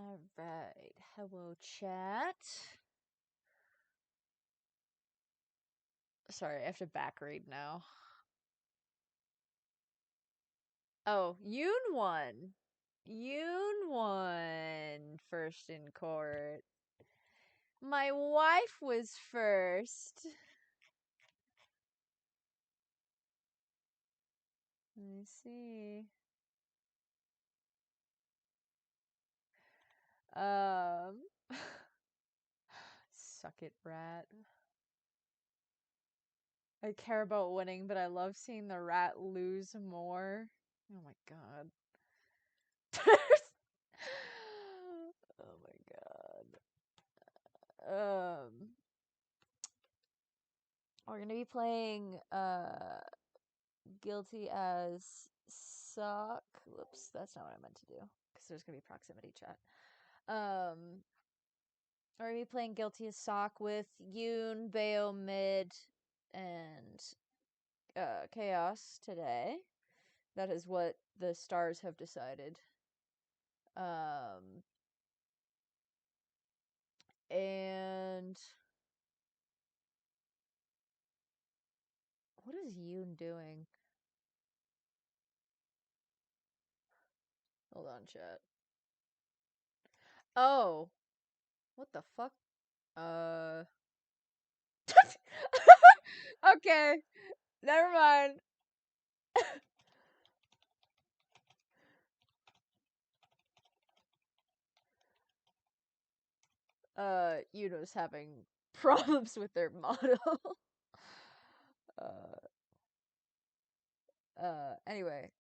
Alright, hello chat. Sorry, I have to back read now. Oh, Yoon won. Yoon won first in court. My wife was first. Let me see. Suck it, rat. I care about winning, but I love seeing the rat lose more. Oh my god. Oh my god. We're gonna be playing Guilty as Sock. Whoops, that's not what I meant to do. Because there's gonna be proximity chat. We're gonna be playing Guilty as Sock with Yoon, Bayo, Mid, and Chaos today. That is what the stars have decided. And what is Yoon doing? Hold on, chat. Oh, what the fuck? Okay, never mind. Yuno's having problems with their model. Anyway,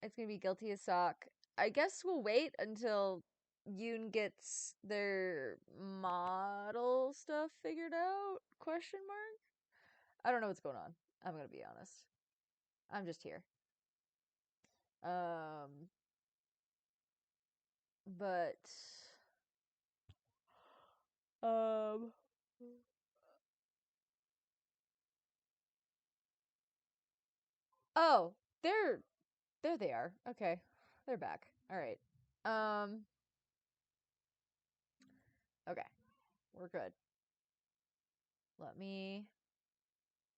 it's gonna be Guilty as Sock. I guess we'll wait until Yoon gets their model stuff figured out? Question mark? I don't know what's going on. I'm gonna be honest. I'm just here. But oh, there they are. Okay. They're back. All right. Okay. We're good. Let me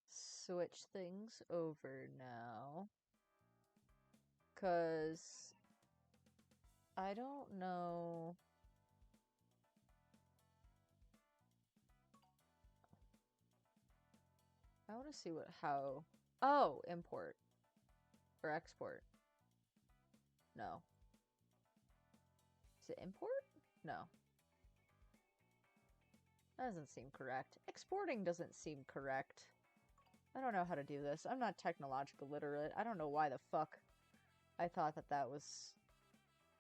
switch things over now. 'Cause I don't know. I want to see how. Oh, import or export. No. Is it import? No. That doesn't seem correct. Exporting doesn't seem correct. I don't know how to do this. I'm not technological literate. I don't know why the fuck I thought that that was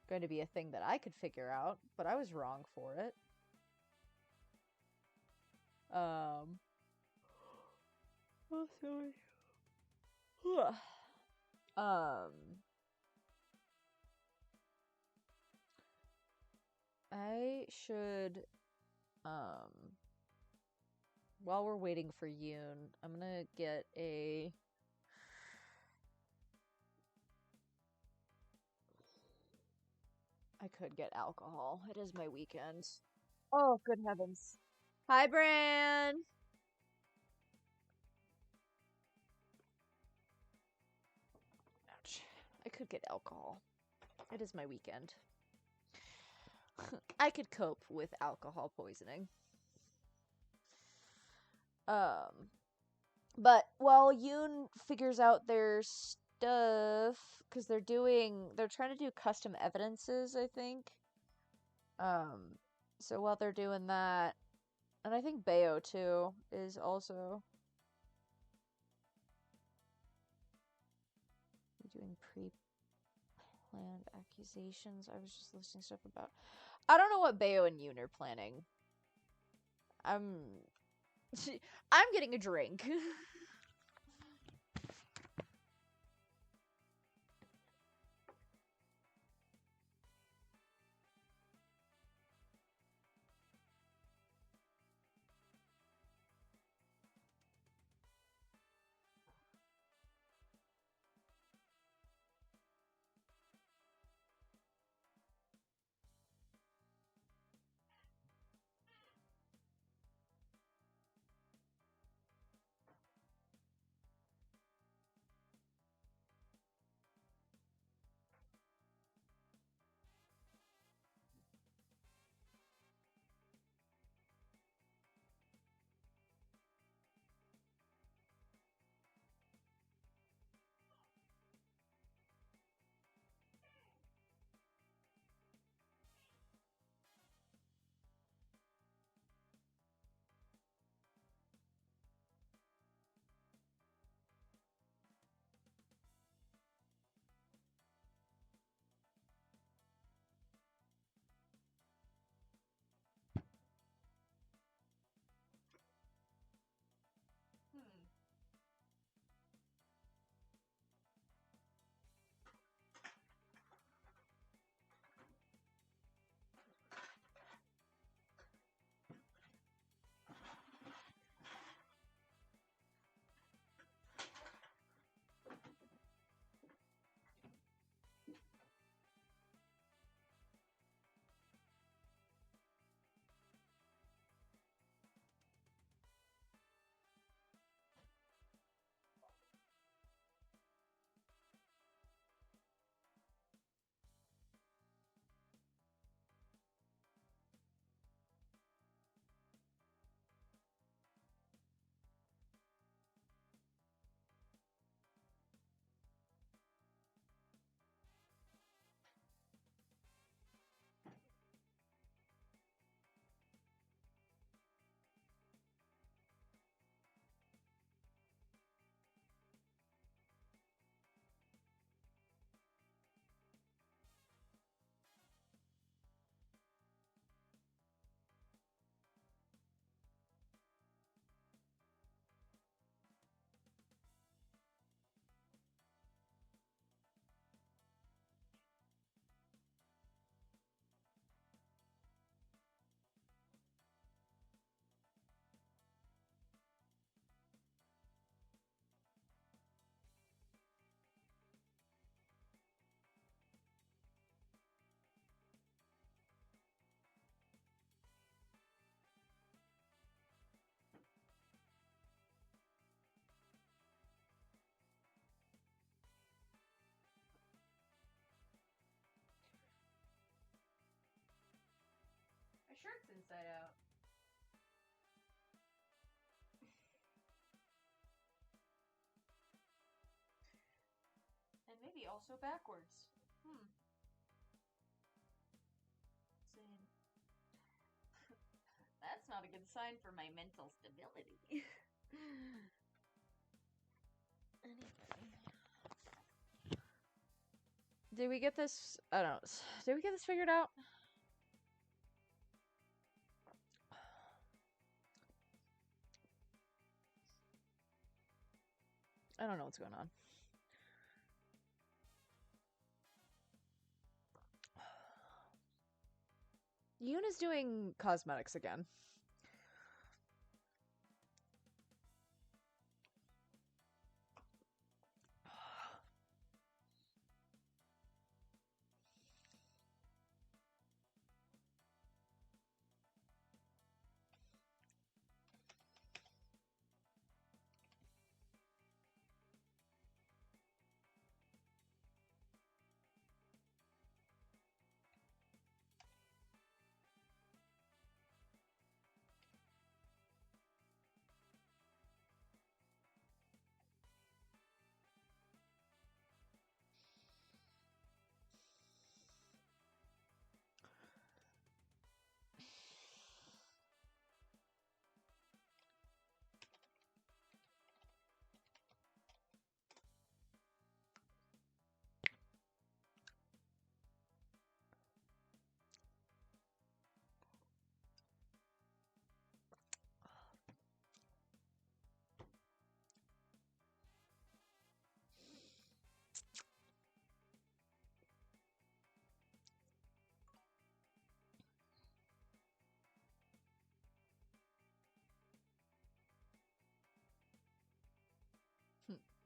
going to be a thing that I could figure out, but I was wrong for it. Oh, sorry. I should, while we're waiting for Yoon, I'm gonna get a... I could get alcohol. It is my weekend. Oh, good heavens. Hi, Bran! Ouch. I could get alcohol. It is my weekend. I could cope with alcohol poisoning. But while Yoon figures out their stuff, because they're trying to do custom evidences, I think. So while they're doing that, and I think Bayo too is also doing pre-planned accusations. I was just listing stuff about. I don't know what Bayo and Yoon are planning. I'm getting a drink. shirt's inside out. And maybe also backwards. That's not a good sign for my mental stability. Anyway. Did we get this? I don't know. Did we get this figured out? I don't know what's going on. Yoon is doing cosmetics again.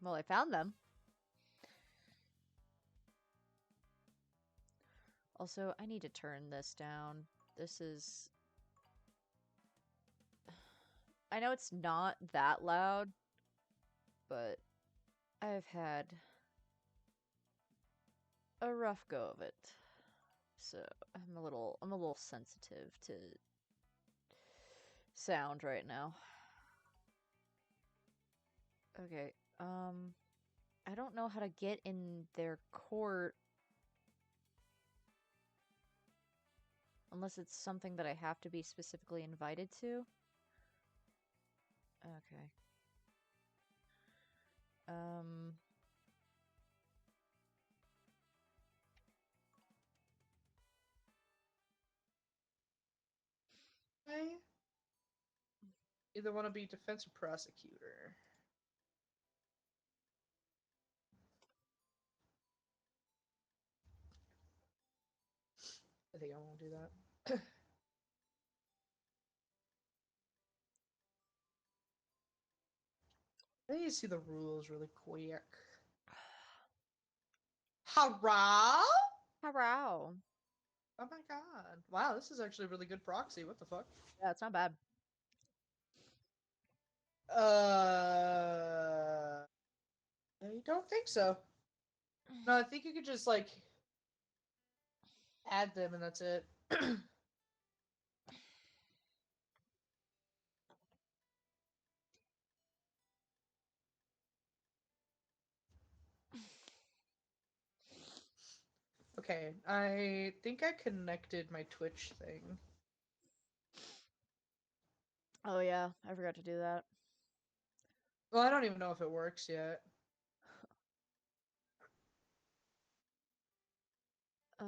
Well, I found them. Also, I need to turn this down. This is... I know it's not that loud, but I've had a rough go of it. So, I'm a little sensitive to sound right now. Okay, I don't know how to get in their court unless it's something that I have to be specifically invited to. Okay. I either want to be defense or prosecutor. I think I won't do that. I need to see the rules really quick. Hurrah! Hurrah! Oh my god. Wow, this is actually a really good proxy. What the fuck? Yeah, it's not bad. I don't think so. No, I think you could just, like, add them and that's it. Okay, I think I connected my Twitch thing. Oh yeah, I forgot to do that. Well, I don't even know if it works yet. I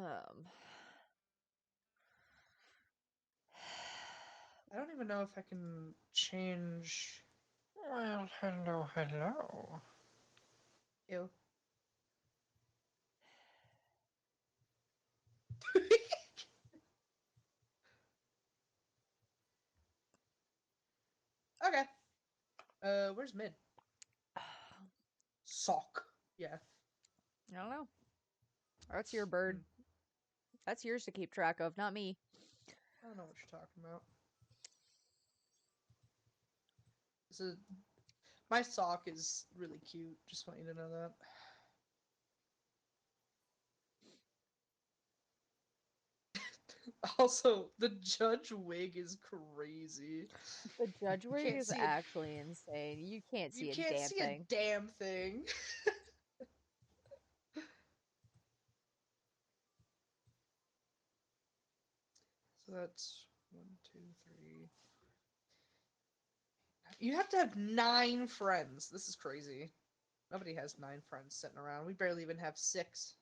don't even know if I can change. Well, hello, hello. Ew. Okay. Where's mid? Sock. Yeah. I don't know. That's your bird. That's yours to keep track of, not me. I don't know what you're talking about. This is... My sock is really cute. Just want you to know that. Also, the judge wig is crazy. The judge wig can't is see it. actually insane. You can't You see a can't damn see thing. a damn thing. So that's 1, 2, 3. You have to have 9 friends. This is crazy. Nobody has 9 friends sitting around. We barely even have 6.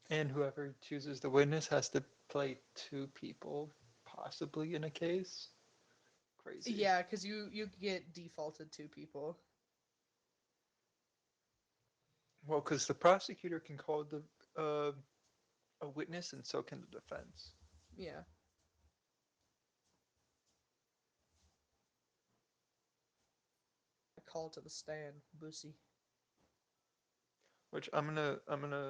And whoever chooses the witness has to play 2 people, possibly in a case. Crazy. Yeah, because you get defaulted 2 people. Well, because the prosecutor can call the a witness, and so can the defense. Yeah. Call to the stand, Bussy. Which I'm gonna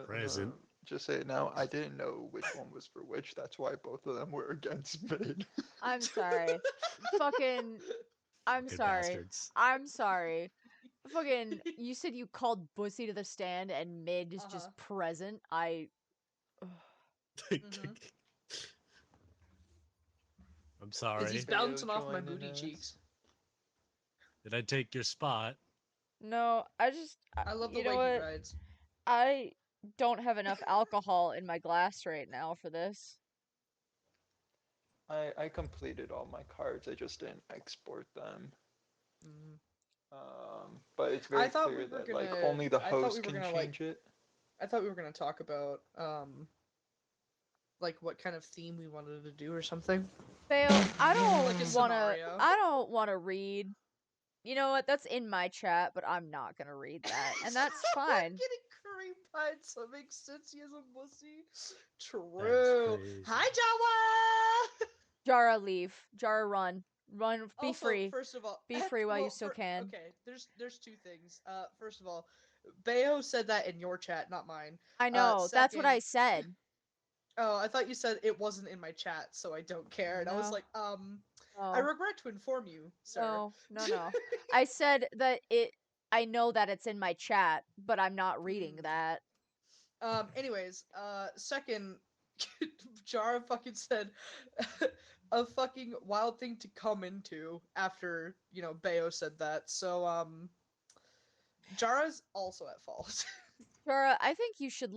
Present. just say it now. I didn't know which one was for which. That's why both of them were against Mid. I'm sorry. Fucking. I'm Good sorry. bastards. I'm sorry. Fucking. You said you called Bussy to the stand and Mid is just present. Mhm. I'm Is sorry. he's Bayo bouncing off my joining booty us. cheeks. Did I take your spot? No, I love the you know way he what? rides. I don't have enough alcohol in my glass right now for this. I completed all my cards. I just didn't export them. Mm. But it's I very thought clear we were that like gonna. only the I thought we host were can gonna like. change it. I thought we were gonna talk about like what kind of theme we wanted to do or something. Fail. I Like a don't wanna. scenario. I don't wanna read. You know what? That's in my chat, but I'm not gonna read that, and that's fine. Getting cream pied, so it makes sense he is a pussy. That's True. crazy. Hi, Jawa. Jara, leave. Jara, run. Run. Be Also, free. first of all, Be free while you still for, can. okay. There's 2 things. First of all, Bayo said that in your chat, not mine. I know. That's what I Second, said. oh, I thought you said it wasn't in my chat, so I don't care. And I was No. like, I No. regret to inform you, sir. No. No. No. I said that it. I know that it's in my chat, but I'm not reading that. Anyways, second, Jara fucking said a fucking wild thing to come into after, Bayo said that. So, Jara's also at fault. Jara, I think you should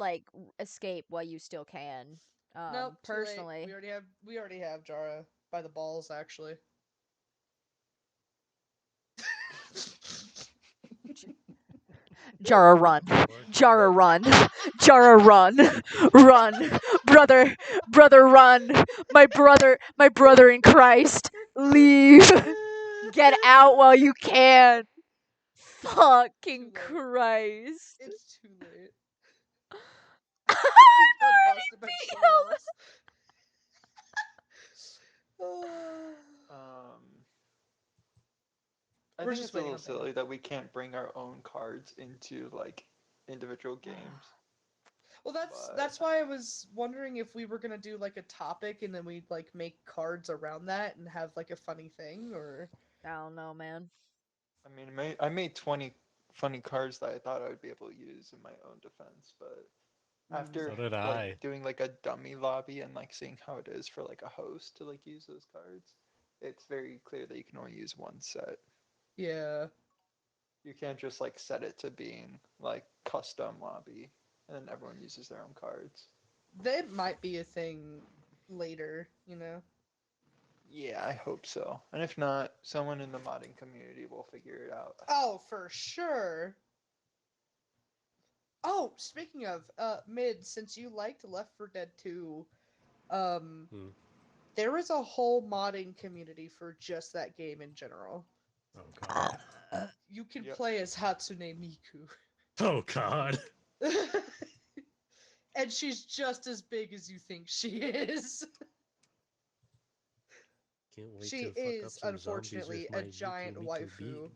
escape while you still can. Nope, too late. Personally. We already have Jara by the balls, actually. Jara, run. Or- Jara, run. Jara, run. Run. Brother, run. My brother in Christ. Leave. Get out while you can. Fucking Too late. Christ. It's too late. I'm He got already busted by beat someone up. else. I We're think just it's a waiting little on Bayo. silly that we can't bring our own cards into like individual games. Well, that's why I was wondering if we were gonna do like a topic and then we'd like make cards around that and have like a funny thing, or I don't know, man. I mean, I made 20 funny cards that I thought I would be able to use in my own defense, but after So did like I. doing like a dummy lobby and like seeing how it is for like a host to like use those cards, it's very clear that you can only use one set. yeah. You can't just like set it to being like custom lobby and then everyone uses their own cards. That might be a thing later, Yeah, I hope so. And if not, someone in the modding community will figure it out. Oh, for sure. Oh, speaking of, Mid, since you liked Left 4 Dead 2, um, Hmm. there is a whole modding community for just that game in general. Oh god. You can Yep. play as Hatsune Miku. Oh god. And she's just as big as you think she is. Can't wait She to fuck up is, some zombies unfortunately, with a my giant Miku waifu. beam.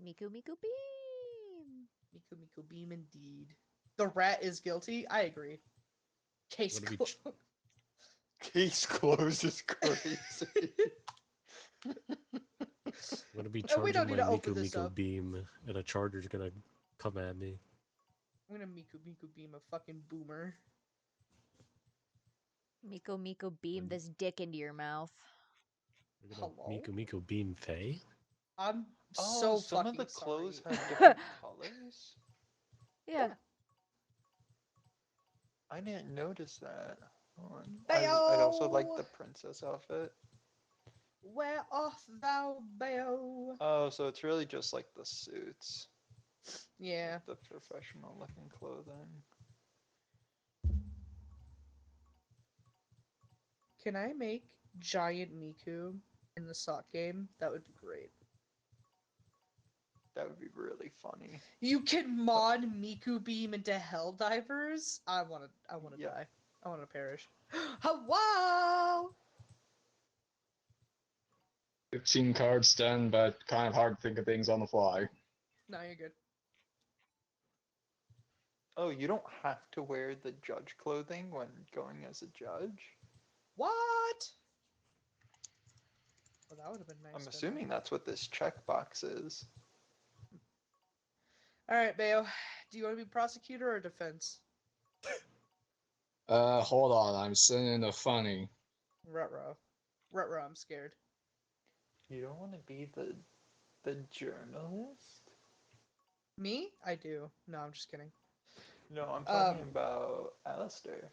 Miku Miku Beam. Miku Miku Beam, indeed. The rat is guilty? I agree. Case What do we closed. Case closed is crazy. I'm gonna be We don't charging need my to open Miku this Miku up. beam, and a charger's gonna come at me. I'm gonna Miku beam a fucking boomer. Miko, beam this dick into your mouth. We're gonna Hello? Miko beam Faye? I'm Oh, so some fucking of the clothes sorry. have different colors? Yeah. I didn't notice that. Hold on. I'd also like the princess outfit. Where art thou, Bayo? Oh, so it's really just like the suits. Yeah. The professional looking clothing. Can I make giant Miku in the sock game? That would be great. That would be really funny. You can mod Miku beam into Helldivers? I wanna Yeah. die. I wanna perish. Hello! 15 cards done, but kind of hard to think of things on the fly. No, you're good. Oh, you don't have to wear the judge clothing when going as a judge? What? Well, that would have been nice. I'm to assuming know. that's what this checkbox is. Alright, Bayo. Do you want to be prosecutor or defense? Hold on, I'm sending a funny. Ruh-roh. Ruh-roh, I'm scared. You don't want to be the journalist? Me? I do. No, I'm just kidding. No, I'm talking about Alistair.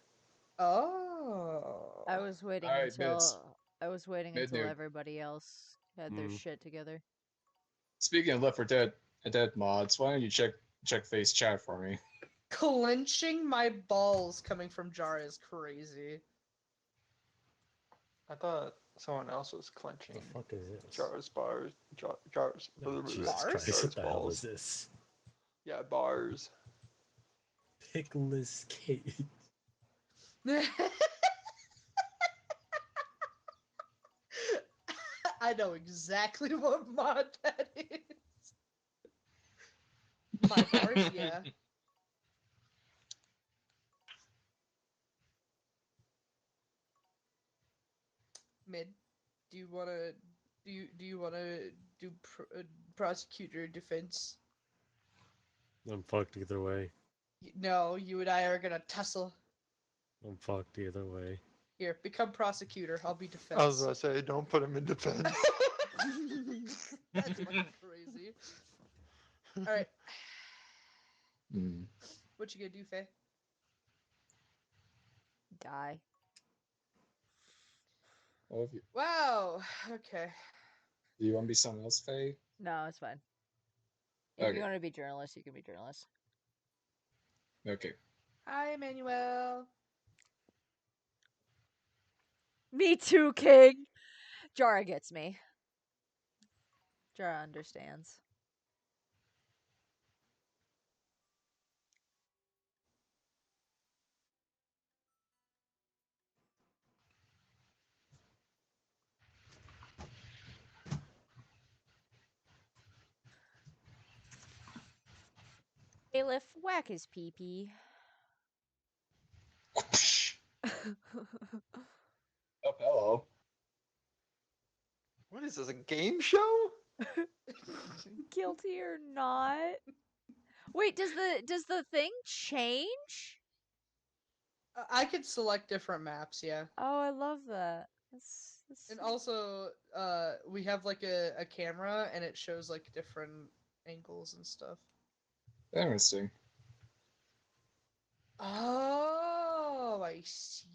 Oh. I was waiting Alright, mids. Mid until noob. everybody else had their shit together. Speaking of Left 4 Dead mods, why don't you check face chat for me? Clenching my balls coming from Jara is crazy. I thought someone else was clenching The fuck is this? Jar's bars. Jar's. Oh, Jesus Bars? Christ, Jar's what the hell balls. is this? Yeah, bars. Nicholas Cage. I know exactly what mod that is. My bars, yeah. Mid, do you wanna do prosecutor defense? I'm fucked either way. No, you and I are gonna tussle. I'm fucked either way. Here, become prosecutor. I'll be defense. I was about to say, don't put him in defense. That's fucking crazy. All right, Hmm. what you gonna do, Faye? Die. Well, if you, Wow. Okay. do you want to be someone else, Faye? No, it's fine. If Okay. you want to be journalist, you can be journalist. Okay. Hi, Emmanuel. Me too, King. Jara gets me. Jara understands. Bailiff, whack his pee-pee. Oh, hello. What is this, a game show? Guilty or not? Wait, does the thing change? I could select different maps, yeah. Oh, I love that. That's And also, we have like a camera and it shows like different angles and stuff. Interesting. Oh, I see.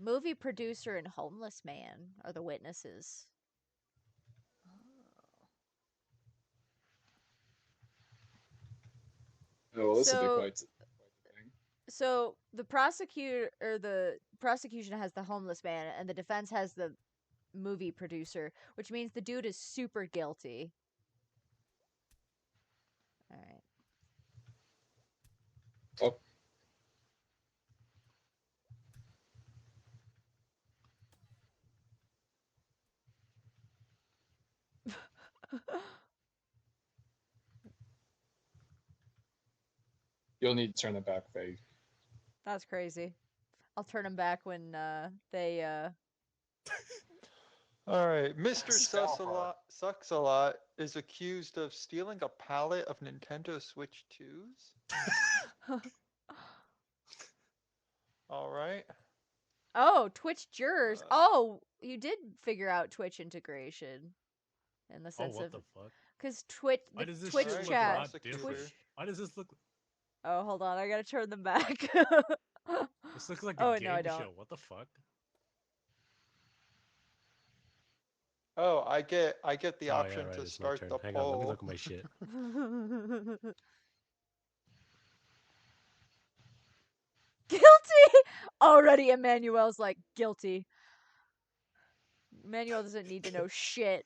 movie producer and homeless man are the witnesses. Oh, this will be So- quite the thing. So the prosecution has the homeless man and the defense has the movie producer, which means the dude is super guilty. All right. Oh. You'll need to turn it back, Faye. That's crazy. I'll turn him back when they All right, Mr. Scalper. Sucks a lot is accused of stealing a pallet of Nintendo Switch 2s. All right. Oh, Twitch jurors. Uh, Oh, you did figure out Twitch integration in the Oh, sense what of the fuck? because Twitch, Why the does this Twitch shit Alright, look a chat. lot prosecutor. different? Why does this look? Oh, hold on, I gotta turn them back. This looks like a Oh no, I game don't. show. What the fuck? Oh, I get the Oh yeah, option right. to It's my start turn. the Hang on, let me poll. look at my shit. Guilty. Already, Emmanuel's like guilty. Emmanuel doesn't need to know shit.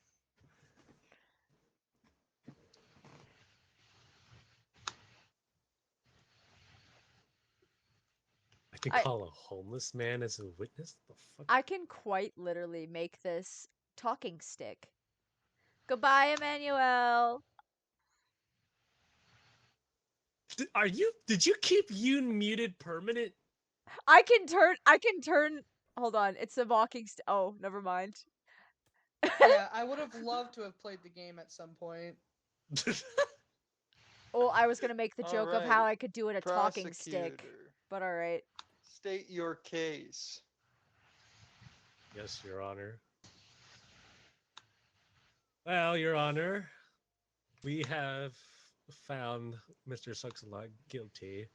I can I- call a homeless man as a witness. The fuck? I can quite literally make this talking stick. Goodbye, Emmanuel. Are you? Did you keep Yoon muted permanent? I can turn. Hold on, it's a walking stick. Oh, never mind. Yeah, I would have loved to have played the game at some point. Oh, I was gonna make the joke of how Alright, I could do it a talking stick, prosecutor, but all right. state your case. Yes, Your Honor. Well, Your Honor, we have found Mr. Sucks-a-Lot guilty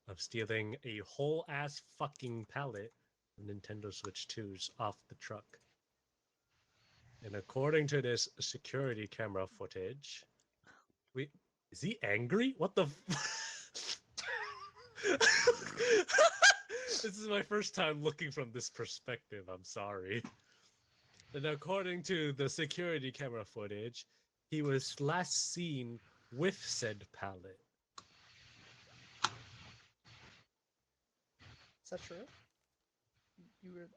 of stealing a whole ass fucking pallet of Nintendo Switch 2s off the truck. And according to this security camera footage, is he angry? What the This is my first time looking from this perspective, I'm sorry. And according to the security camera footage, he was last seen with said pallet. Is that true? You were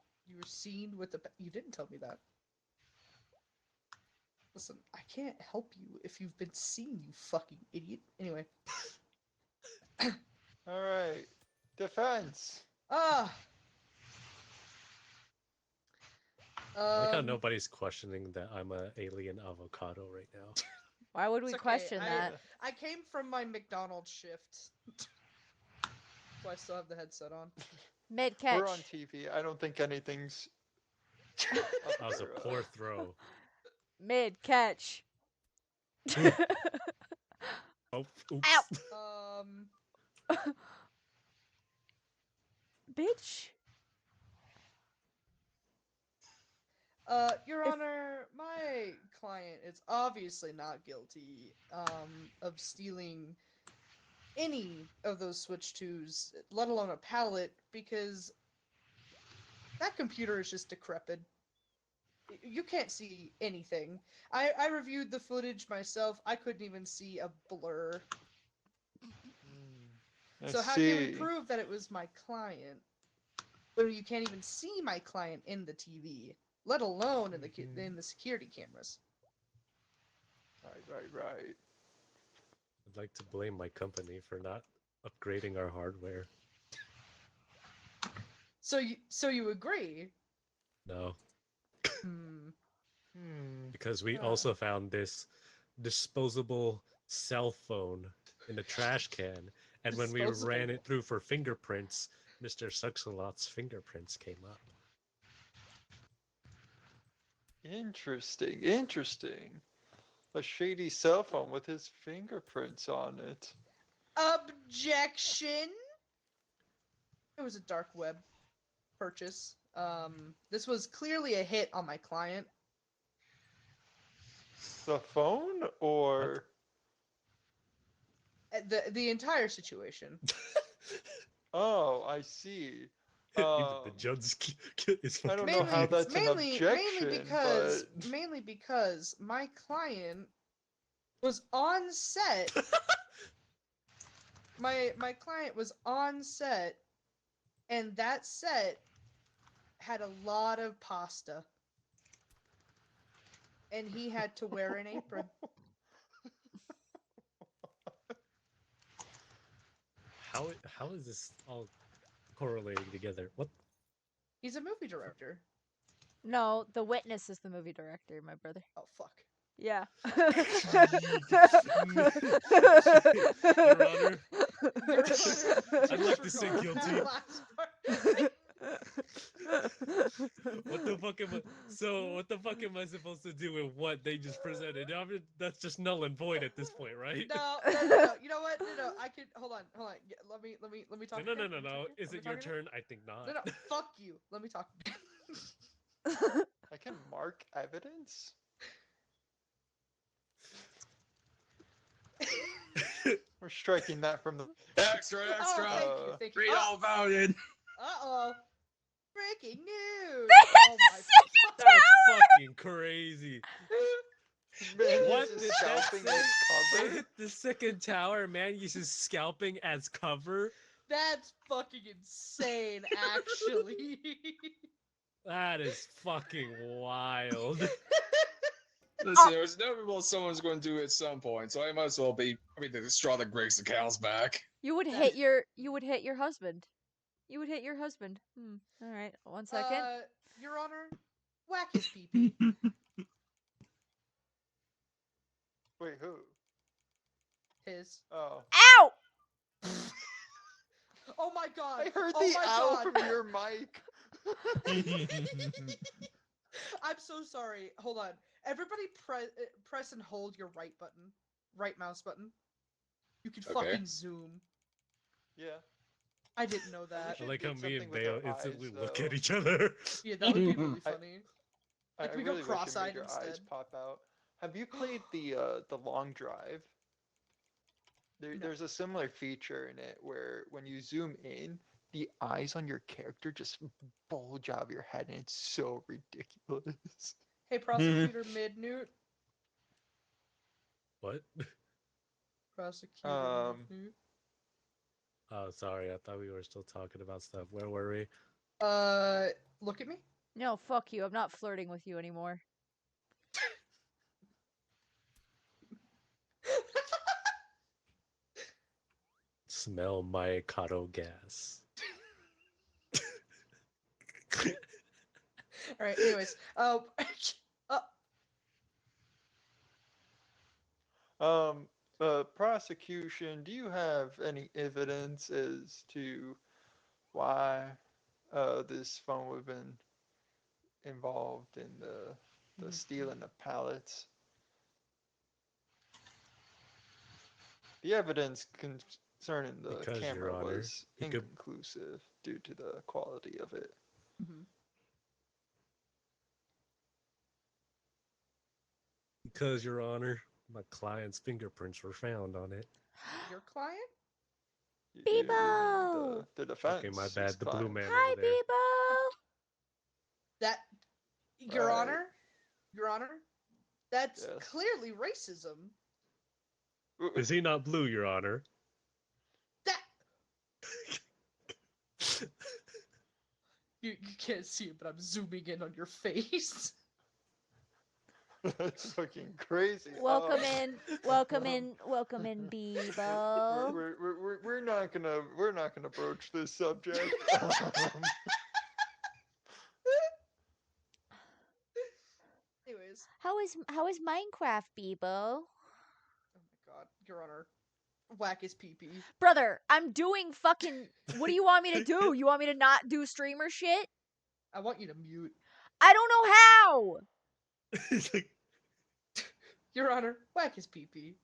seen with the. You didn't tell me that. Listen, I can't help you if you've been seen, you fucking idiot. Anyway. Alright, defense. Ah. I like how nobody's questioning that I'm a alien avocado right now. Why would we It's okay, question that? I came from my McDonald's shift. So I still have the headset on. Mid We're on catch. TV. I don't think anything's. That was a up for, poor throw. Mid catch. Oh, oops. Ow! Um. Bitch. Your If- Honor, my client is obviously not guilty of stealing any of those Switch 2s, let alone a pallet, because that computer is just decrepit. You can't see anything. I reviewed the footage myself. I couldn't even see a blur. I So how can we see. prove that it was my client when you can't even see my client in the TV, let alone in the security cameras? Right. I'd like to blame my company for not upgrading our hardware. So you agree? No, Hmm. because we Huh. also found this disposable cell phone in the trash can, and when we ran Disposable. it through for fingerprints, Mr. Sucks-a-Lot's fingerprints came up. Interesting. A shady cell phone with his fingerprints on it. Objection. It was a dark web purchase. This was clearly a hit on my client. The phone or The entire situation. oh, I see. Even the judge is I don't fucking know how confused. that's an objection, mainly because my client was on set. my client was on set, and that set had a lot of pasta, and he had to wear an apron. How is this all correlating together? What? He's a movie director. No, the witness is the movie director, my brother. Oh fuck. Yeah. Your Honor, Your Honor, I'd like to say disregard that guilty. last part. What the fuck am I? So what the fuck am I supposed to do with what they just presented? I mean, that's just null and void at this point, right? No. You know what? No. I can hold on. Let me talk. No, no, again. no, no, Let me no. talk again. Is Let me it your talk again. turn? I think not. No. Fuck you. Let me talk. again. I can mark evidence. We're striking that from the. Extra, Oh, extra. thank you. Read all about it. Uh-oh. Breaking news. They hit Oh the my second That's fucking crazy. Man What uses did that scalping say? as They cover. hit the second tower. Man uses scalping as cover. That's fucking insane, actually. That is fucking wild. Listen, there's inevitable someone's going to do it at some point, so I might as well be. I mean, the straw that breaks the camel's back. You would hit your husband. You would hit your husband. All right. 1 second. Your Honor, whack his pee-pee. Wait, who? His. Oh. Ow! Oh my god. I heard Oh the my ow god. from your mic. I'm so sorry. Hold on. Everybody press and hold your right button. Right mouse button. You can Okay. fucking zoom. Yeah. I didn't know that. I like how did me and something with Bale our instantly eyes, look though. at each other. Yeah, that would be really I- funny. I Like, we go really wish it cross-eyed made your eyes instead. pop out. Have you played the long drive? No. There's a similar feature in it where when you zoom in, the eyes on your character just bulge out of your head, and it's so ridiculous. Hey, Prosecutor Midnewt. What? Prosecutor Um, Midnewt. Oh, sorry. I thought we were still talking about stuff. Where were we? Look at me. No, fuck you. I'm not flirting with you anymore. Smell my Kato gas. All right. Anyways, Prosecution, do you have any evidence as to why this phone would have been involved in the stealing of pallets? The evidence concerning the Because, Your camera Honor, was he could- inconclusive due to the quality of it. Because, Your Honor, my client's fingerprints were found on it. your client? You mean Bebo! the defense. Okay, my bad. The blue man Hi, over there. Bebo! That, Your Right. Honor, Your Honor, that's Yes. clearly racism. Is he not blue, Your Honor? That you can't see it, but I'm zooming in on your face. That's fucking crazy. Welcome Oh. in, welcome in, welcome in, Bebo. We're not gonna broach this subject. Anyways, How is Minecraft, Bebo? oh my god, Your Honor, whack his pee-pee. Brother, I'm doing fucking. What do you want me to do? You want me to not do streamer shit? I want you to mute. I don't know how. He's like, Your Honor, whack his pee-pee.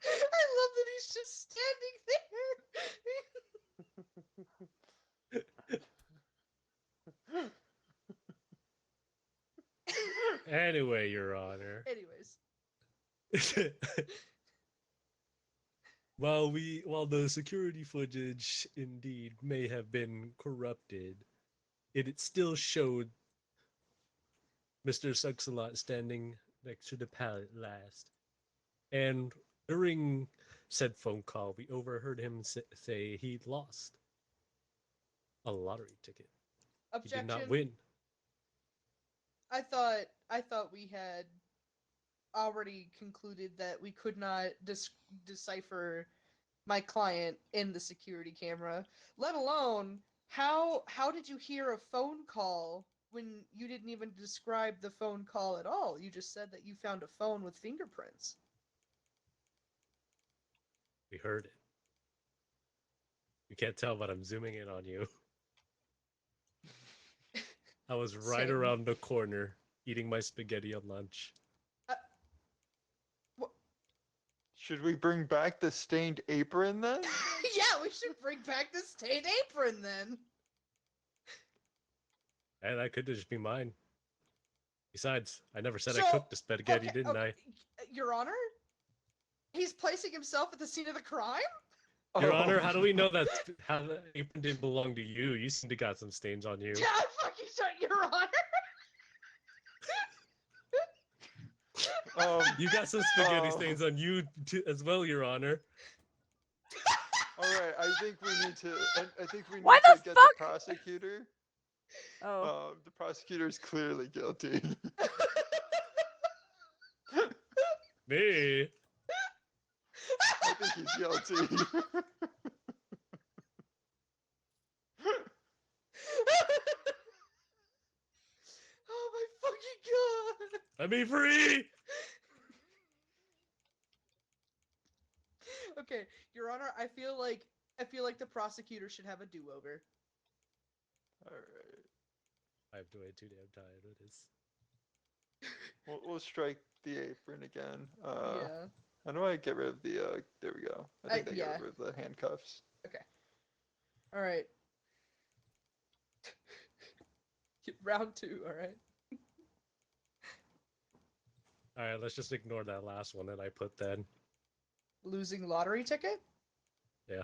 I love that he's just standing there. anyway, Your Honor. Anyways, While the security footage indeed may have been corrupted, it still showed Mr. Suxalot standing next to the pallet last. And during said phone call, we overheard him say he'd lost a lottery ticket. He did objection. not win. I thought we had already concluded that we could not decipher my client in the security camera, let alone how did you hear a phone call when you didn't even describe the phone call at all? You just said that you found a phone with fingerprints. We heard it. You can't tell, but I'm zooming in on you. I was right Same. around the corner eating my spaghetti on lunch. Should we bring back the stained apron then? Yeah, we should bring back the stained apron then. And that could just be mine. Besides, I never said So, I cooked the spaghetti, okay, didn't okay. I? Your Honor? He's placing himself at the scene of the crime? Your Oh. Honor, how do we know that how the apron didn't belong to you? You seem to got some stains on you. Yeah, fucking shut, Your Honor! You got some spaghetti stains on you as well, Your Honor. All right, I think we need to. I think we need Why to the get fuck? the prosecutor. Oh. The prosecutor is clearly guilty. Me? I think he's guilty. Oh my fucking god! Let me free! Okay, Your Honor, I feel like the prosecutor should have a do-over. All right, I'm way too damn tired of this. we'll strike the apron again. Yeah. How do I get rid of the? There we go. I think they yeah. got rid of the handcuffs. All right. Round 2. All right. All right, let's just ignore that last one that I put then. Losing lottery ticket? Yeah.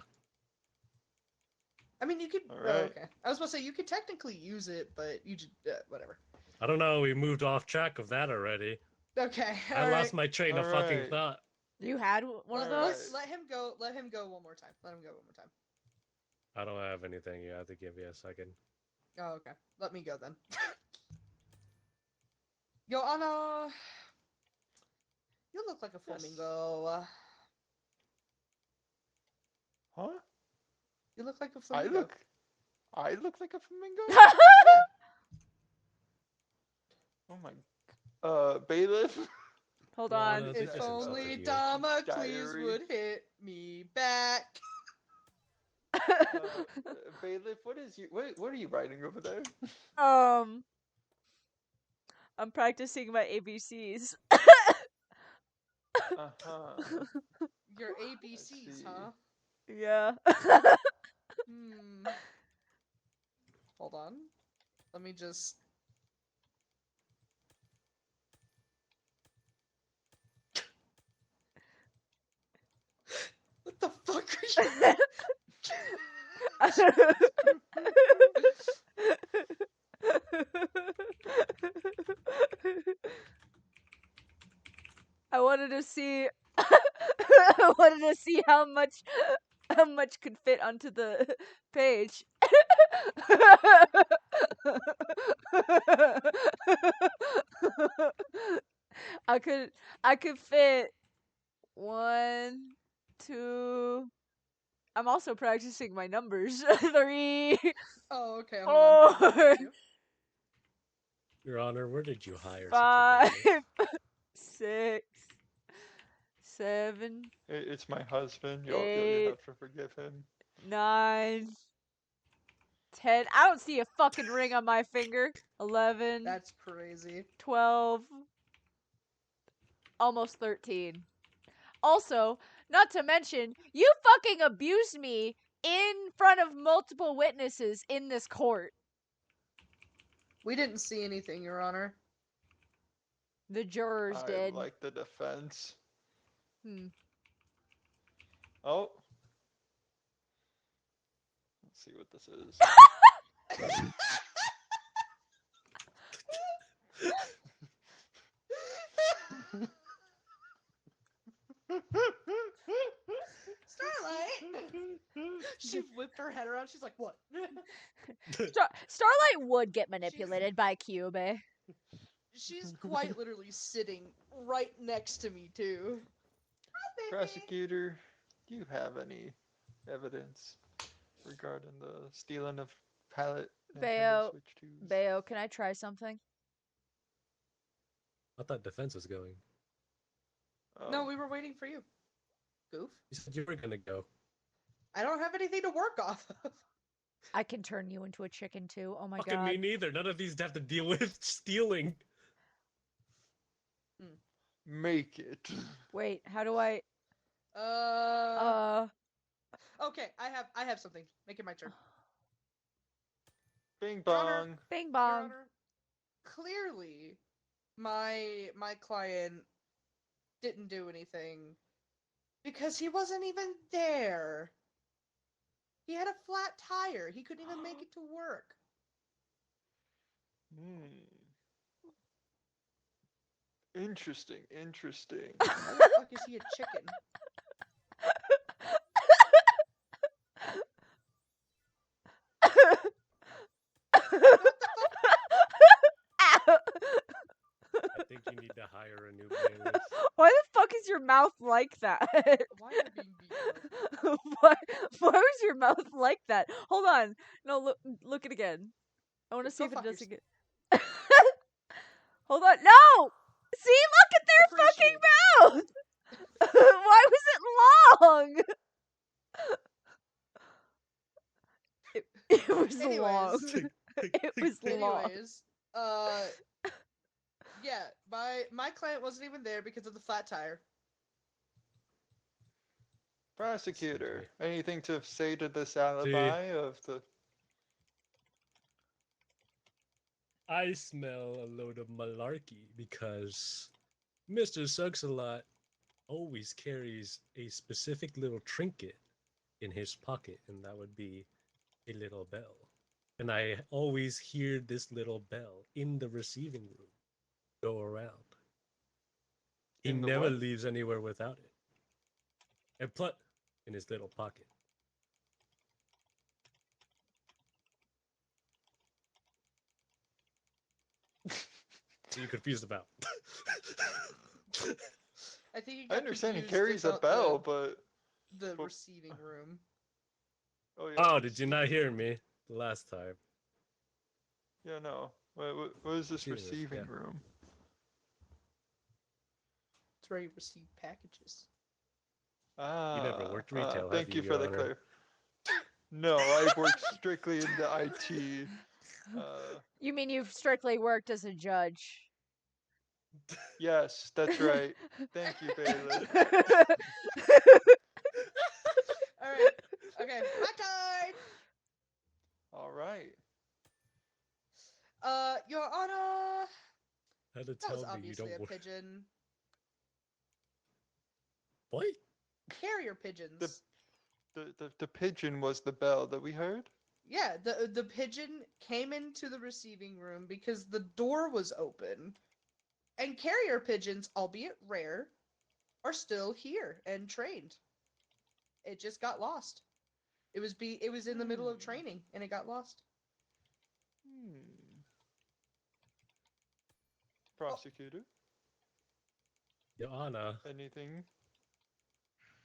I mean, you could. All Oh, right. okay. I was about to say you could technically use it, but you just whatever. I don't know, we moved off track of that already. Okay. I all lost right. my train of fucking Alright. thought. You had one of Alright. those? Let him go. Let him go one more time. Let him go one more time. I don't have anything. You have to give me a second. Oh, okay. Let me go then. Yo, Anna. You look like a Yes. flamingo. Huh? You look like a I flamingo. look like a flamingo. Oh my. Bailiff. Hold No, on. no, If this is only something here. Damocles Diary. would hit me back. Bailiff, what are you writing over there? I'm practicing my ABCs. Uh-huh. Your ABCs, see. huh? Yeah. Hmm. Hold on. Let me just. What the fuck are you? I wanted to see I wanted to see how much could fit onto the page. I could fit 1, 2. I'm also practicing my numbers. 3. Oh, okay. Hold on. Four. Thank you. Your Honor, where did you hire 5. such a bailiff? 6. 7. It's my husband. You Eight. have to forgive him. 9. 10. I don't see a fucking ring on my finger. 11. That's crazy. 12. Almost 13. Also, not to mention, you fucking abused me in front of multiple witnesses in this court. We didn't see anything, Your Honor. The jurors I did. like the defense. Hmm. Oh. Let's see what this is. Starlight! She whipped her head around. She's like, what? Starlight would get manipulated by Kyubey. She's quite literally sitting right next to me too. Hi, baby. Prosecutor, do you have any evidence regarding the stealing of pallet Nintendo Bayo, Switch 2s? Bayo, can I try something? I thought defense was going. No, Oh, we were waiting for you. Goof. You said you were gonna go. I don't have anything to work off of. I can turn you into a chicken too. Oh my Fucking god. me neither. None of these have to deal with stealing. make it. Wait, how do I Okay, I have something. Make it my turn. Bing Your Honor, bong. Bing Your bong. Honor, clearly, my client didn't do anything because he wasn't even there. He had a flat tire. He couldn't even make it to work. Interesting, interesting. How the fuck is he a chicken? Ow. I think you need to hire a new bailiff. Why the fuck is your mouth like that? Why am I being beaten up? why was your mouth like that? Hold on. No, look it again. I want to see Go if it fuck does yourself. again. Hold on. No! See, look at their Appreciate fucking mouth! Why was it long? It was long. Anyways. It was long. Anyways, yeah, my client wasn't even there because of the flat tire. Prosecutor, anything to say to this alibi of the... I smell a load of malarkey because Mr. Sucks-a-Lot always carries a specific little trinket in his pocket, and that would be a little bell. And I always hear this little bell in the receiving room go around. He In the never what? leaves anywhere without it. And put in his little pocket. What are you confused about? I think he I got understand he confused carries a about bell, but... the but- receiving room. Oh, yeah, Oh, the did you not receiving hear room. me the last time? Yeah, no. What is this Jesus, receiving yeah. room? It's where you receive packages. Ah, never worked retail, have thank you, you for Your the Honor? clar. No, I've worked strictly in the IT. You mean you've strictly worked as a judge? Yes, that's right. Thank you, bailiff. Alright, okay, my turn! All right. Your Honor, How to that tell was me you obviously don't a work? pigeon. What? Carrier pigeons. The pigeon was the bell that we heard? Yeah, the pigeon came into the receiving room because the door was open. And carrier pigeons, albeit rare, are still here and trained. It just got lost. It was in the middle of training and it got lost. Prosecutor, Your Honor, anything?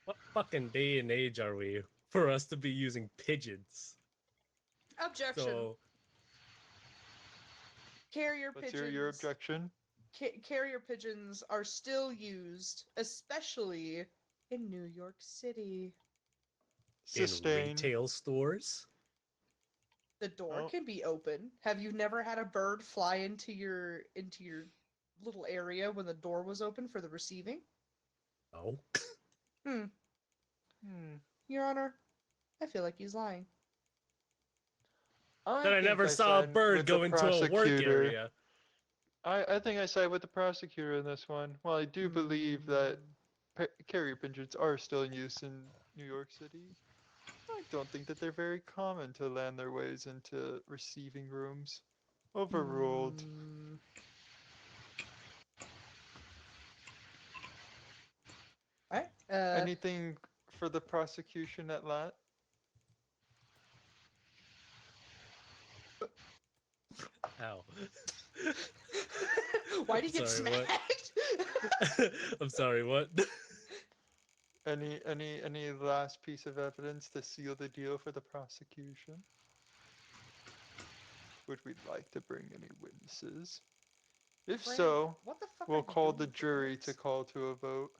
what fucking day and age are we for us to be using pigeons? Objection. So, Carrier Let's pigeons. hear your objection. Carrier pigeons are still used, especially in New York City. in Sustained. retail stores? The door Oh. can be open. Have you never had a bird fly into your little area when the door was open for the receiving? No. Your Honor, I feel like he's lying. That I think never saw a side bird with the go into a work prosecutor. area. I think I side with the prosecutor in this one. While I do believe that carrier pigeons are still in use in New York City, I don't think that they're very common to land their ways into receiving rooms. Overruled. Alright. Anything for the prosecution at lat? Ow. Why did you get Sorry, what? smacked? I'm sorry, what? Any last piece of evidence to seal the deal for the prosecution? Would we like to bring any witnesses? If Frank, so, what the fuck we'll are you call doing the with the jury to notes? call to a vote.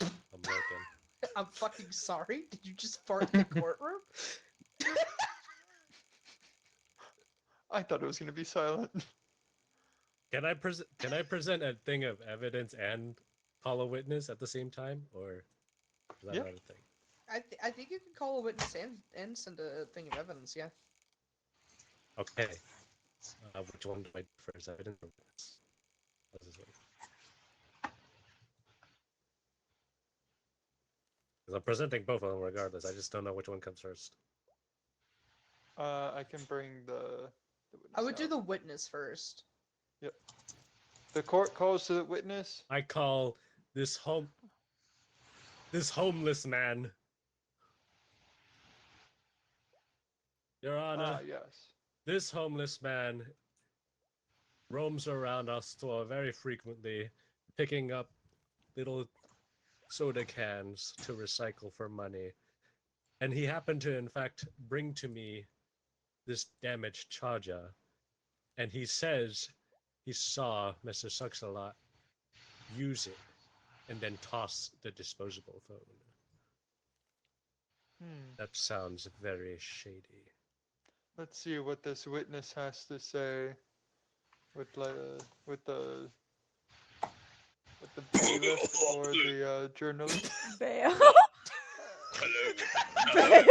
I'm looking. I'm fucking sorry. Did you just fart in the courtroom? I thought it was going to be silent. Can I present a thing of evidence and call a witness at the same time, or is that Yeah. not a thing? I think you can call a witness and send a thing of evidence. Yeah. Okay. Which one do I do first, evidence or witness? How's this work? Because I'm presenting both of them regardless. I just don't know which one comes first. I can bring the witness I would do out. the witness first. Yep. The court calls to the witness. I call this homeless man. Your Honor, Yes. this homeless man roams around our store very frequently, picking up little soda cans to recycle for money. And he happened to, in fact, bring to me this damaged charger. And he says he saw Mr. Sucks-a-Lot use it and then toss the disposable phone. That sounds very shady. Let's see what this witness has to say. With the bailiff or the journalist. Bail. Hello.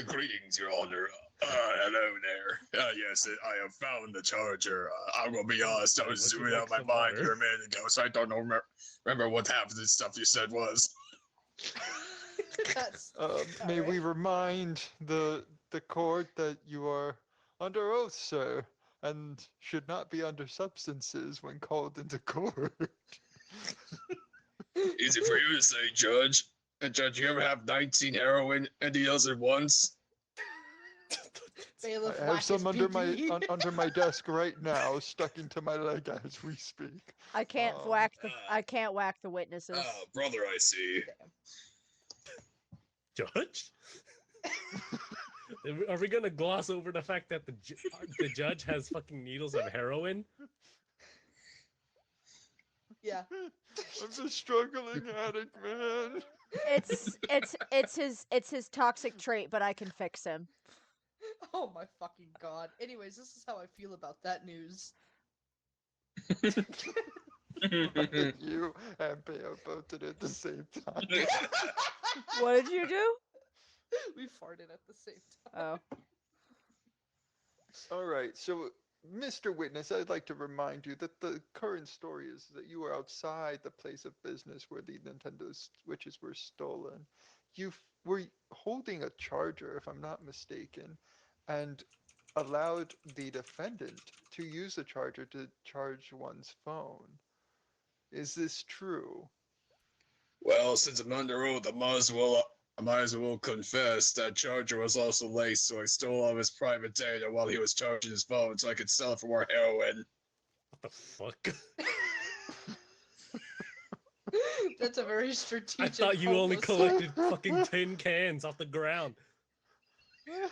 Greetings, Your Honor. Hello there. Yes, I have found the charger. I'm gonna be honest, I Would was you zooming like out my some mind water? here a minute ago, so I don't know, remember what half of this stuff you said was. That's May we alright. remind the court that you are under oath, sir, and should not be under substances when called into court. Easy for you to say, Judge. And Judge, you ever have 19 heroin deals at once? Bailiff I whack have some his under my PP. under my desk right now, stuck into my leg as we speak. I can't Um, whack the witnesses. Brother, I see. Judge? Are we gonna gloss over the fact that the judge has fucking needles of heroin? Yeah. I'm the struggling addict, man. It's his toxic trait, but I can fix him. Oh my fucking god. Anyways, this is how I feel about that news. You and Bayo both did it at the same time. What did you do? We farted at the same time. Oh. All right, so Mr. Witness, I'd like to remind you that the current story is that you were outside the place of business where the Nintendo Switches were stolen. You were holding a charger, if I'm not mistaken, and allowed the defendant to use the charger to charge one's phone. Is this true? Well, since I'm under oath, I might as well confess that charger was also laced, so I stole all of his private data while he was charging his phone so I could sell it for more heroin. What the fuck? That's a very I strategic. thought you only homeless- collected fucking tin cans off the ground.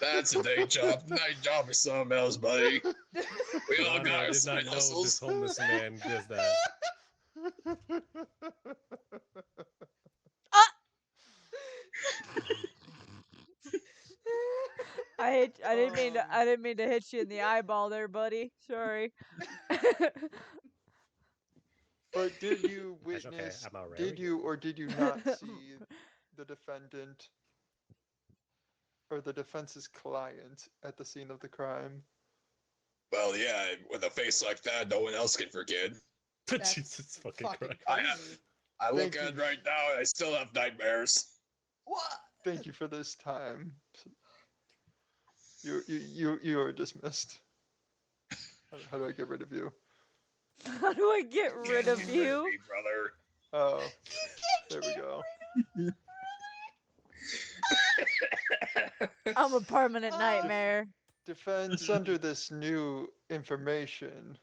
That's a day job. Night job for something else, buddy. We all Honor, got I our did not side know this hustles. homeless man does that. I didn't mean to hit you in the eyeball there, buddy. Sorry. But did you That's okay, witness, I'm already did you or did you not see the defendant or the defense's client at the scene of the crime? Well, yeah, with a face like that, no one else can forget. That's Jesus fucking fucking Christ. crazy. I look Thank at it you. right now, and I still have nightmares. What? Thank you for this time. You are dismissed. How do I get rid of you? How do I get rid of Get you? me, brother. Oh, there we go. I'm a permanent nightmare. Defense, under this new information,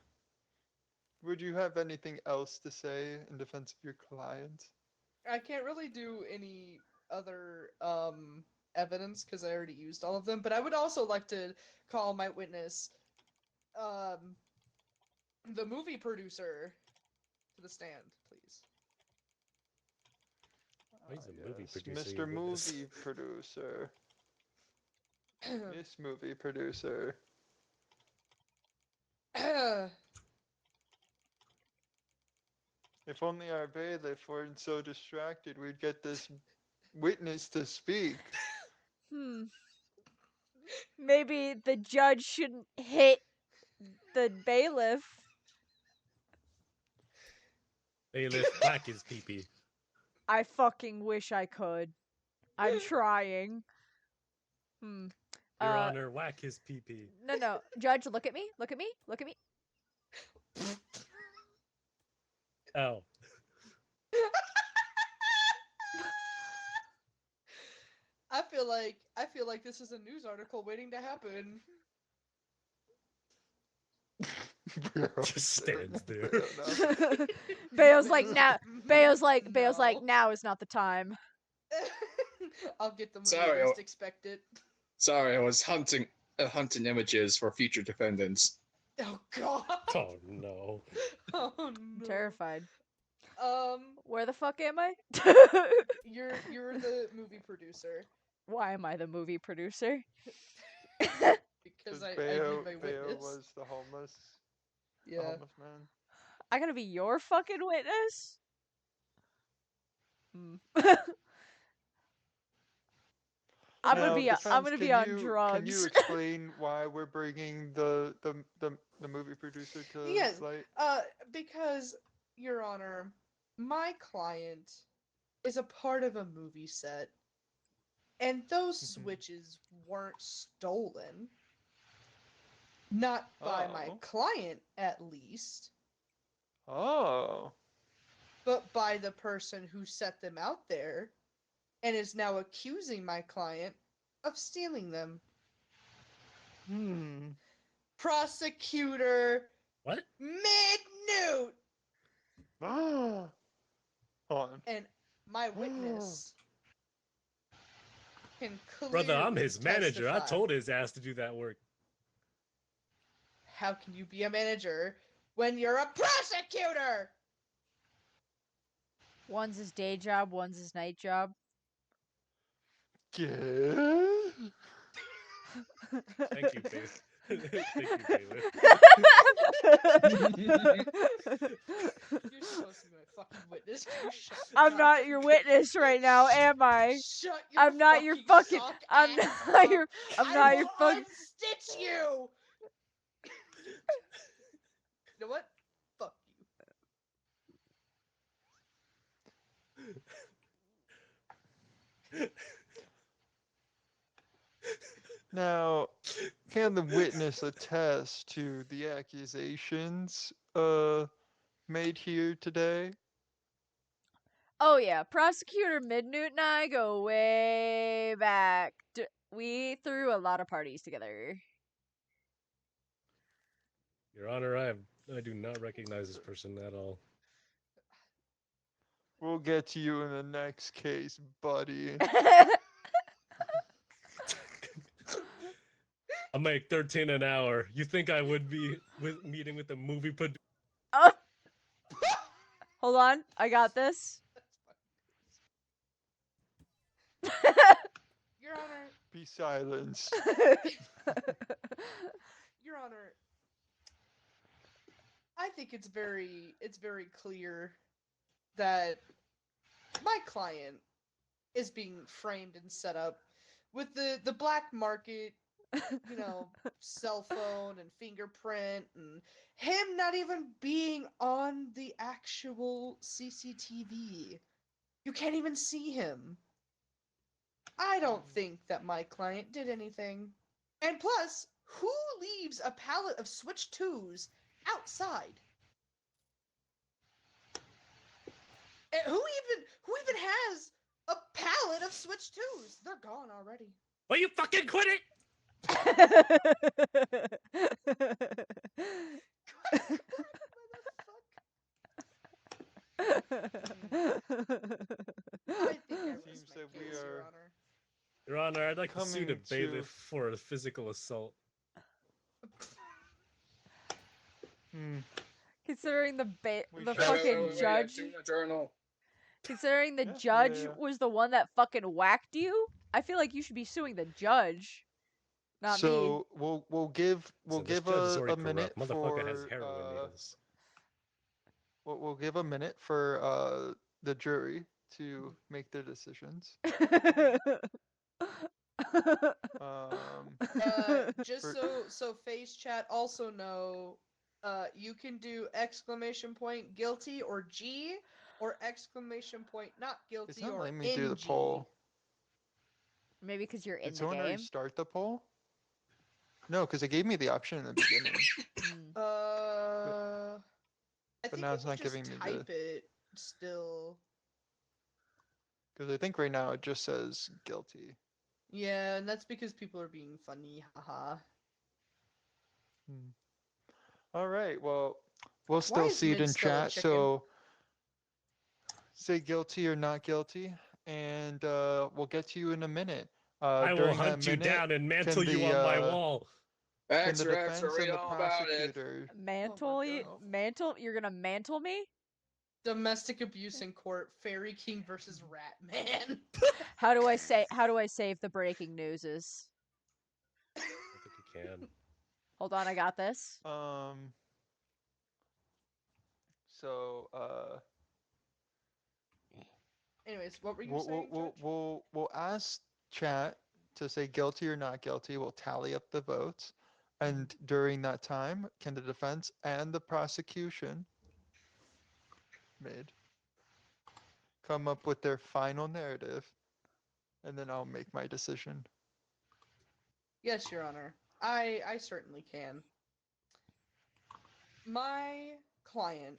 would you have anything else to say in defense of your client? I can't really do any other evidence because I already used all of them, but I would also like to call my witness, the movie producer, to the stand, please. He's a movie Yes, producer, Mr. you witness. Movie Producer. Miss Movie Producer. If only our bailiff weren't so distracted, we'd get this witness to speak. Maybe the judge shouldn't hit the bailiff. Bailiff, whack his pee-pee. I fucking wish I could. I'm trying. Your Uh, Honor, whack his pee-pee. No. Judge, look at me. Look at me. Look at me. Oh. I feel like this is a news article waiting to happen. Just stands there. Bayo's like, now. Bayo's like, No. now is not the time. I'll get them when Sorry, they least expect it. Sorry, I was hunting images for future defendants. Oh god. Oh no. Oh I'm no. terrified. Um, Where the fuck am I? you're the movie producer Why am I the movie producer? because I Bayo, need my Bayo witness. was the homeless, Yeah. homeless man. I gotta be your fucking witness? I'm Now, gonna defense, be can on you, drugs. Can you explain why we're bringing the movie producer to Yes. light? Because, Your Honor, my client is a part of a movie set, and those switches weren't stolen. Not by my Oh. client, at least, Oh. but by the person who set them out there and is now accusing my client of stealing them. Prosecutor What? Minute! Ah. Hold on. And my witness can clearly Brother, I'm his manager. I testify. told his ass to do that work. How can you be a manager when you're a prosecutor? One's his day job, one's his night job. Yeah. Thank you, bailiff. Thank you, bailiff. You're supposed to be my fucking witness. Can you shut I'm up? not your witness right now, am I? Shut your I'm not your fucking. sock I'm ass not up. your. I'm I not will your fucking. unstitch you. You know what? Fuck you. Now, can the witness attest to the accusations made here today? Oh yeah, Prosecutor Midnewt and I go way back. We threw a lot of parties together. Your Honor, I do not recognize this person at all. We'll get to you in the next case, buddy. I make 13 an hour. You think I would be meeting with a movie producer? Oh. Hold on, I got this. Your Honor. Be silenced. Your Honor. I think it's very clear that my client is being framed and set up with the black market, cell phone and fingerprint, and him not even being on the actual CCTV. You can't even see him. I don't think that my client did anything. And plus, who leaves a pallet of Switch 2s outside? And who even has A pallet of Switch 2s. They're gone already. Will you fucking quit it? I think I rest Seems my that we case, Your are- Honor. Your Honor, I'd like to sue the Coming to- bailiff for a physical assault. Hmm. Considering the We the should- fucking I judge, do a journal. considering the Yeah, yeah, judge yeah. was the one that fucking whacked you, I feel like you should be suing the judge, not me. So we'll give So this judge is already a minute corrupt. Motherfucker has for heroin needles. we'll give a minute for the jury to make their decisions. Just For- so face chat also know, you can do exclamation point guilty or G, or exclamation point not guilty It's not or letting me do the NG. poll. Maybe because you're in Did the someone already game. start the poll? No, because it gave me the option in the beginning. Mm. I think now you it's can not just giving me the- type it still. Because I think right now it just says guilty. Yeah, and that's because people are being funny, haha. All right. Well, we'll Why still is see it in Mint still a chat. chicken? So say guilty or not guilty, and we'll get to you in a minute. I will During that hunt you minute, down and mantle you the, on my uh, wall. Can That's the right, defense so read and the all about it. prosecutor? Mantle you? God. Mantle? You're gonna mantle me? Domestic abuse in court, Fairy King versus Rat Man. How do I save the breaking newses? I don't think you can. Hold on, I got this. So Anyways, what were you we'll saying, Judge? we'll ask chat to say guilty or not guilty. We'll tally up the votes, and during that time, can the defense and the prosecution come up with their final narrative, and then I'll make my decision. Yes, Your Honor. I certainly can. My client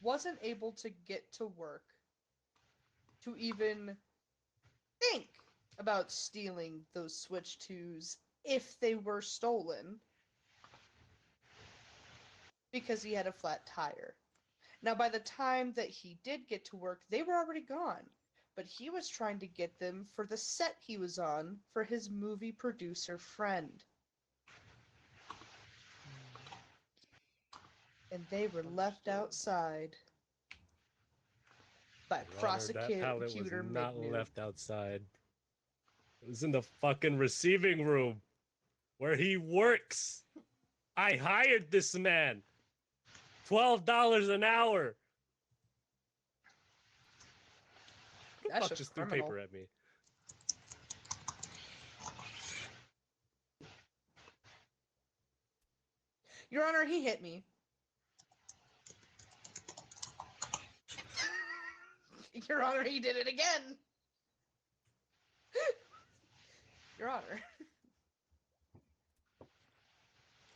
wasn't able to get to work to even think about stealing those Switch 2s if they were stolen because he had a flat tire. Now, by the time that he did get to work, they were already gone. But he was trying to get them for the set he was on for his movie producer friend. And they were left Understood. outside by Your Honor, that pallet was prosecutor not McNew. left outside. It was in the fucking receiving room where he works. I hired this man. $12 an hour. Who the That's fuck just just threw criminal. paper at me? Your Honor, he hit me. Your Honor, he did it again. Your Honor.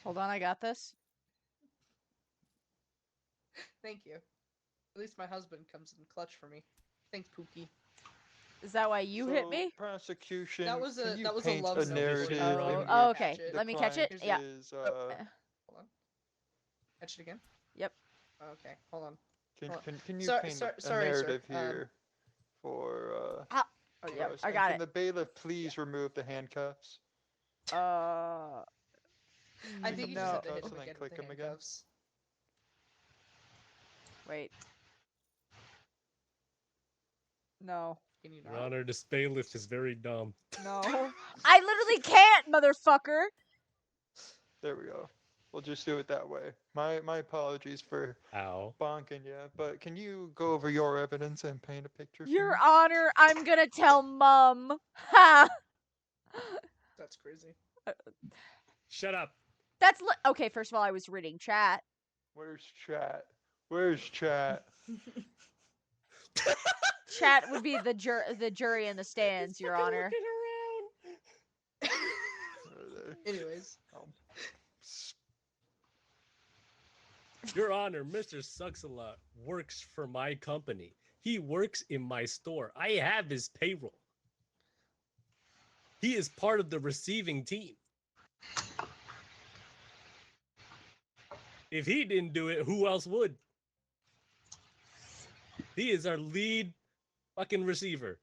Hold on, I got this. Thank you. At least my husband comes in clutch for me. Thanks, Pookie. Is that why you hit me? Prosecution. That was can a- you that was a paint love a note narrative. for you. Oh, in Catch oh, which okay. it. the Let me catch it. client Yeah. Is, Hold on. Catch it again? Yep. Okay, hold on. can, Hold can you Sor- paint sor- a sorry, sir. narrative here for Oh, for yep, us? I And got can it. the bailiff please remove the handcuffs? Uh, I think you no. just have to hit Handcuffs him and then again click with the him again? handcuffs. Wait. No. Can you Your not? Honor, this bailiff is very dumb. No. I literally can't, motherfucker! There we go. We'll just do it that way. My apologies for Ow. bonking you, but can you go over your evidence and paint a picture for Your me? Honor, I'm gonna tell Mum. Ha! That's crazy. Shut up. That's okay. First of all, I was reading chat. Where's chat? Where's chat? Chat would be the jury in the stands, Your Honor. Where are they? Anyways. Your Honor, Mr. Sucks-a-Lot works for my company. He works in my store. I have his payroll. He is part of the receiving team. If he didn't do it, who else would? He is our lead fucking receiver.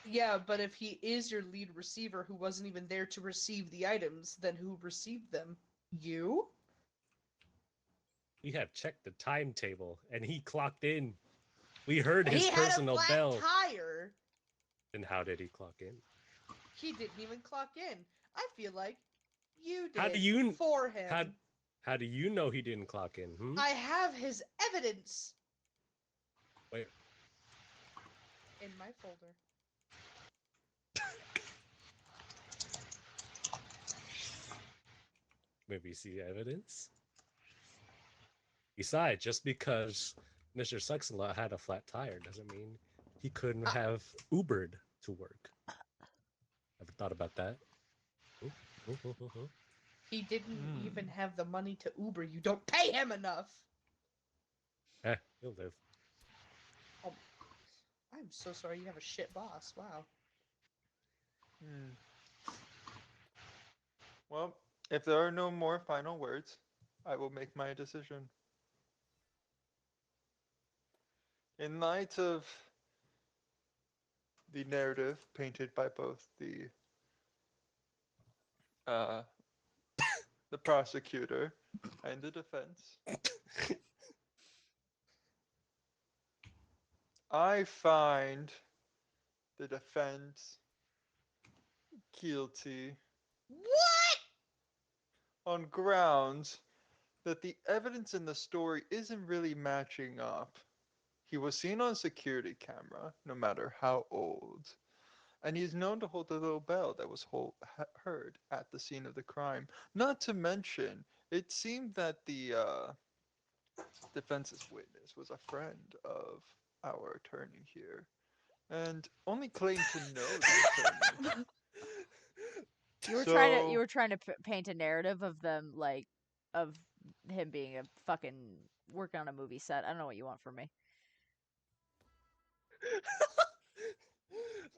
Yeah, but if he is your lead receiver who wasn't even there to receive the items, then who received them? You? We have checked the timetable and he clocked in. We heard his He had a personal flat bell. tire. And how did he clock in? He didn't even clock in. I feel like you did How do you for him. How do you know he didn't clock in? Hmm? I have his evidence. Wait. In my folder. Maybe see evidence. Besides, just because Mr. Sucks-a-Lot had a flat tire doesn't mean he couldn't have Ubered to work. Ever thought about that? He didn't even have the money to Uber. You don't pay him enough. He'll live. Oh, I'm so sorry you have a shit boss. Wow. Well, if there are no more final words, I will make my decision. In light of the narrative painted by both the prosecutor and the defense, I find the defense guilty. What? On grounds that the evidence in the story isn't really matching up. He was seen on security camera, no matter how old, and he's known to hold the little bell that was heard at the scene of the crime. Not to mention, it seemed that the defense's witness was a friend of our attorney here, and only claimed to know the attorney. You were trying to paint a narrative of them, like, of him being a fucking working on a movie set. I don't know what you want from me.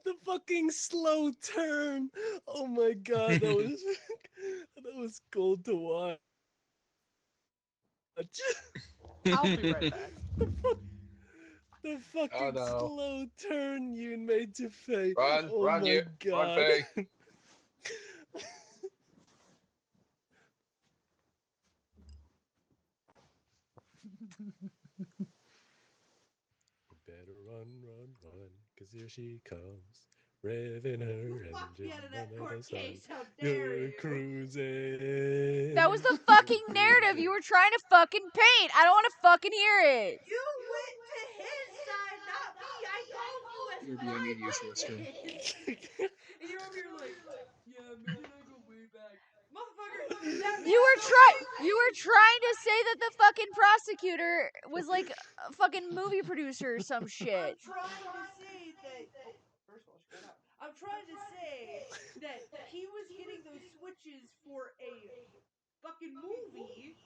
The fucking slow turn. Oh my god, that was gold to watch. I'll be right back. The fucking slow turn you made to Faye. Run, oh run, my you, god. run, Faye. Better run, cause here she comes, revving her engine. You're cruising. That was the fucking narrative you were trying to fucking paint. I don't want to fucking hear it. You went to his side, not me. I called you as Maybe I need you for a swim. And you're over here like, yeah, man, I go way back. Motherfucker, that You were trying to say that the fucking prosecutor was like a fucking movie producer or some shit. I'm trying to say that. Oh, first of all, shut up. I'm trying to say that he was getting those switches for a fucking movie,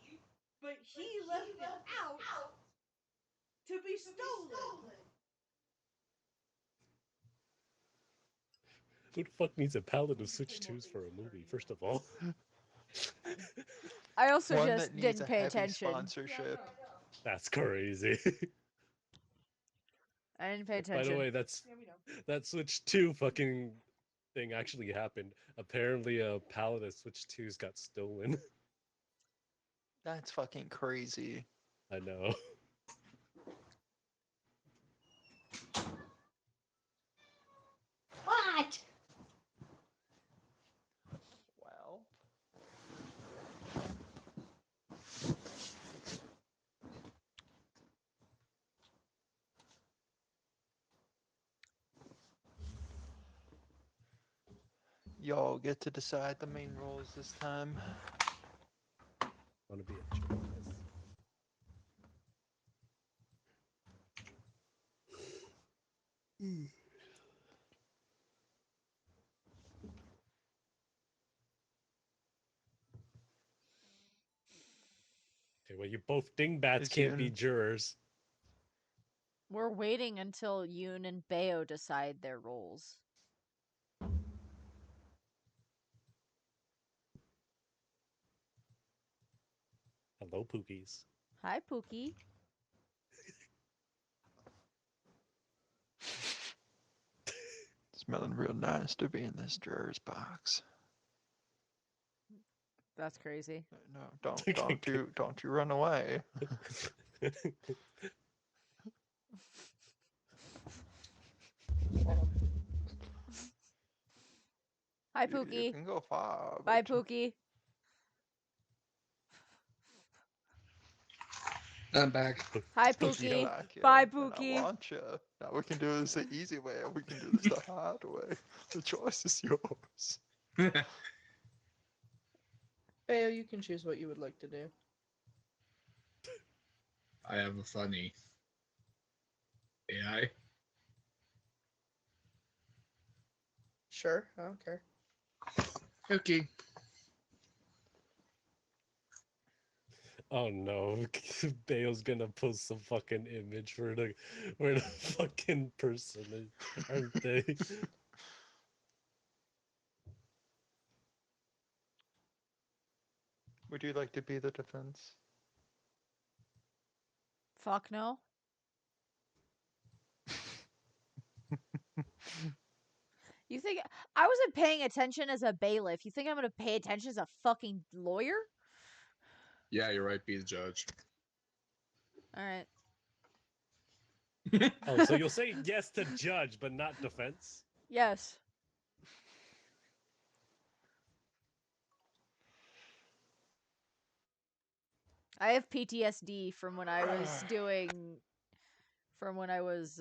but he left it out to be stolen. Who the fuck needs a palette of Switch 2s for a movie, first of all? I also One just that needs didn't a pay heavy attention. sponsorship. That's crazy. I didn't pay attention. By the way, that Switch 2 fucking thing actually happened. Apparently a palette of Switch 2s got stolen. That's fucking crazy. I know. What? Well. Y'all get to decide the main roles this time. Want to be a journalist? Well, you both dingbats Is can't be Yoon- jurors. We're waiting until Yoon and Bayo decide their roles. Hello, Pookies. Hi, Pookie. Smelling real nice to be in this juror's box. That's crazy. No, don't you run away. Hi, You Pookie. can go far. Bye, but Pookie. I'm back. Hi, I Pookie. like you, Bye, and I Pookie. want you. Now we can do this the easy way, or we can do this the hard way. The choice is yours. Bayo, you can choose what you would like to do. I have a funny AI. Sure, I don't care. Okay. Oh no, Bale's gonna post some fucking image where the fucking person is, aren't they? Would you like to be the defense? Fuck no. You think I wasn't paying attention as a bailiff? You think I'm gonna pay attention as a fucking lawyer? Yeah, you're right. Be the judge. All right. Oh, so you'll say yes to judge, but not defense? Yes. I have PTSD from when I was doing from when I was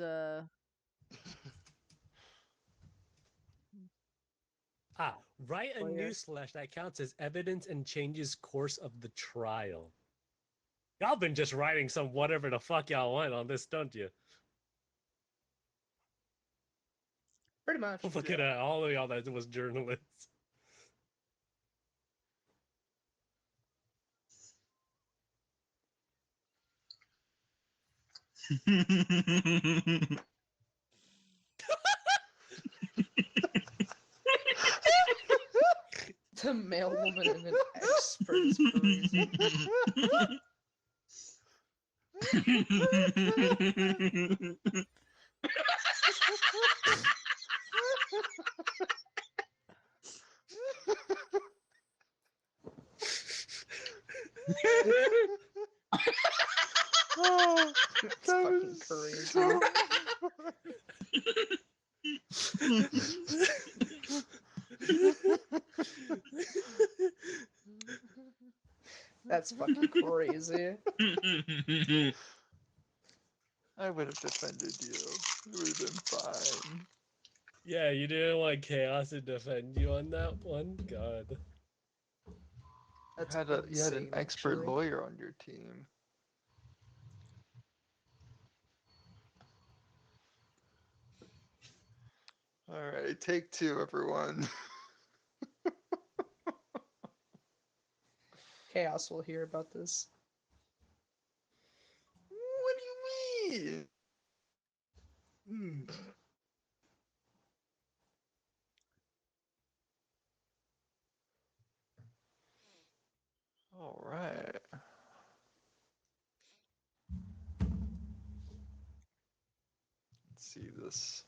Ah, write a Lawyer. / that counts as evidence and changes course of the trial. Y'all been just writing some whatever the fuck y'all want on this, don't you? Pretty much. Look at all of y'all that was journalists. The male woman and an expert is crazy. Oh, It's that fucking was crazy. so That's fucking crazy. I would have defended you. It would have been fine. Yeah, you didn't want chaos to defend you on that one? God. That's You had an insane, expert actually. lawyer on your team. All right, take two, everyone. Chaos will hear about this. What do you mean? All right. Let's see this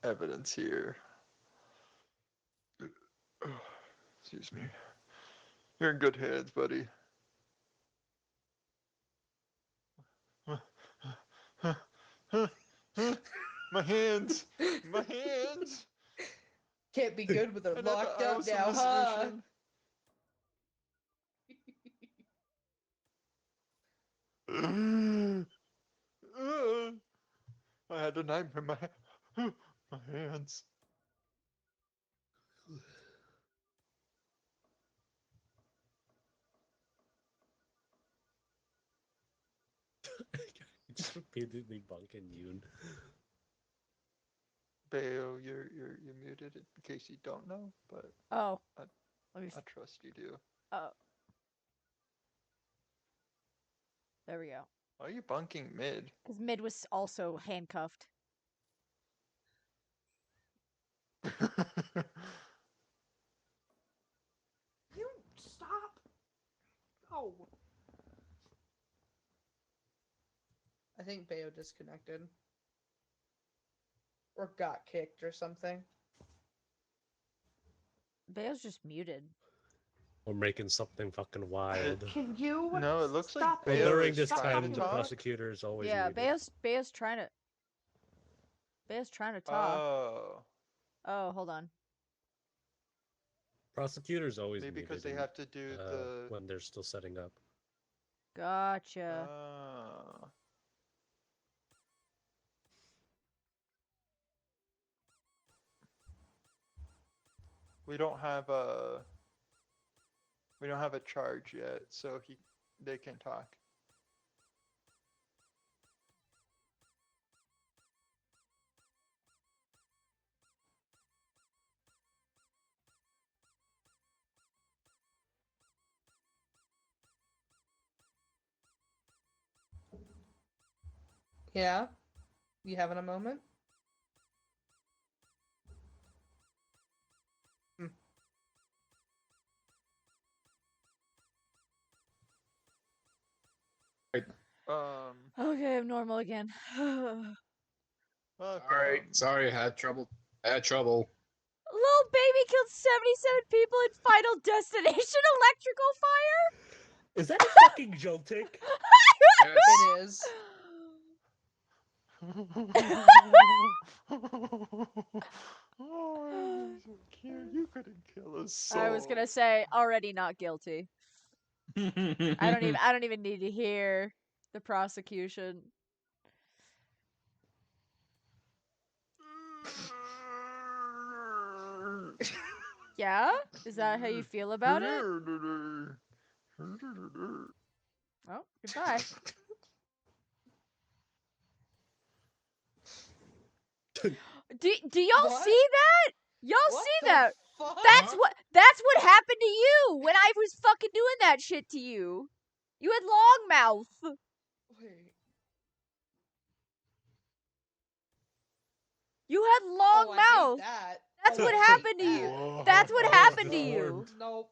evidence here. Excuse me. You're in good hands, buddy. My hands! My hands! Can't be good with her I never locked up asked in now, this huh? mission. I had a nightmare. My hands. Just repeatedly bunking Yoon. Bayo, you're muted in case you don't know, but oh. I- Let me I trust you do. oh. There we go. Why are you bunking mid? Because Mid was also handcuffed. You stop. Oh. I think Bayo disconnected. Or got kicked or something. Bayo's just muted. We're making something fucking wild. Can you No, it looks like stop Well, Bayo it? during is this Stop trying time, talking to the about talk. prosecutor is always Yeah, muted. Bayo's trying to. Bayo's trying to talk. Oh, Oh, hold on. Prosecutor's always maybe muted because they have to do the. when they're still setting up. Gotcha. Ah. We don't have a. We don't have a charge yet, so they can talk. Yeah? You having a moment? Okay, I'm normal again. Alright, sorry, I had trouble. Little baby killed 77 people in Final Destination electrical fire? Is that a fucking Joltik? Yes. It is. Oh, so cute. You couldn't kill a soul. I was gonna say already not guilty. I don't even need to hear the prosecution. Yeah? Is that how you feel about it? Oh, goodbye. Do y'all What? see that? Y'all What see the that? fuck? That's what happened to you when I was fucking doing that shit to you. You had long mouth. Wait. You had long Oh, I mouth. hate that. That's Oh, what I hate happened to that. you. That's what Oh, happened to this you. warmed. Nope.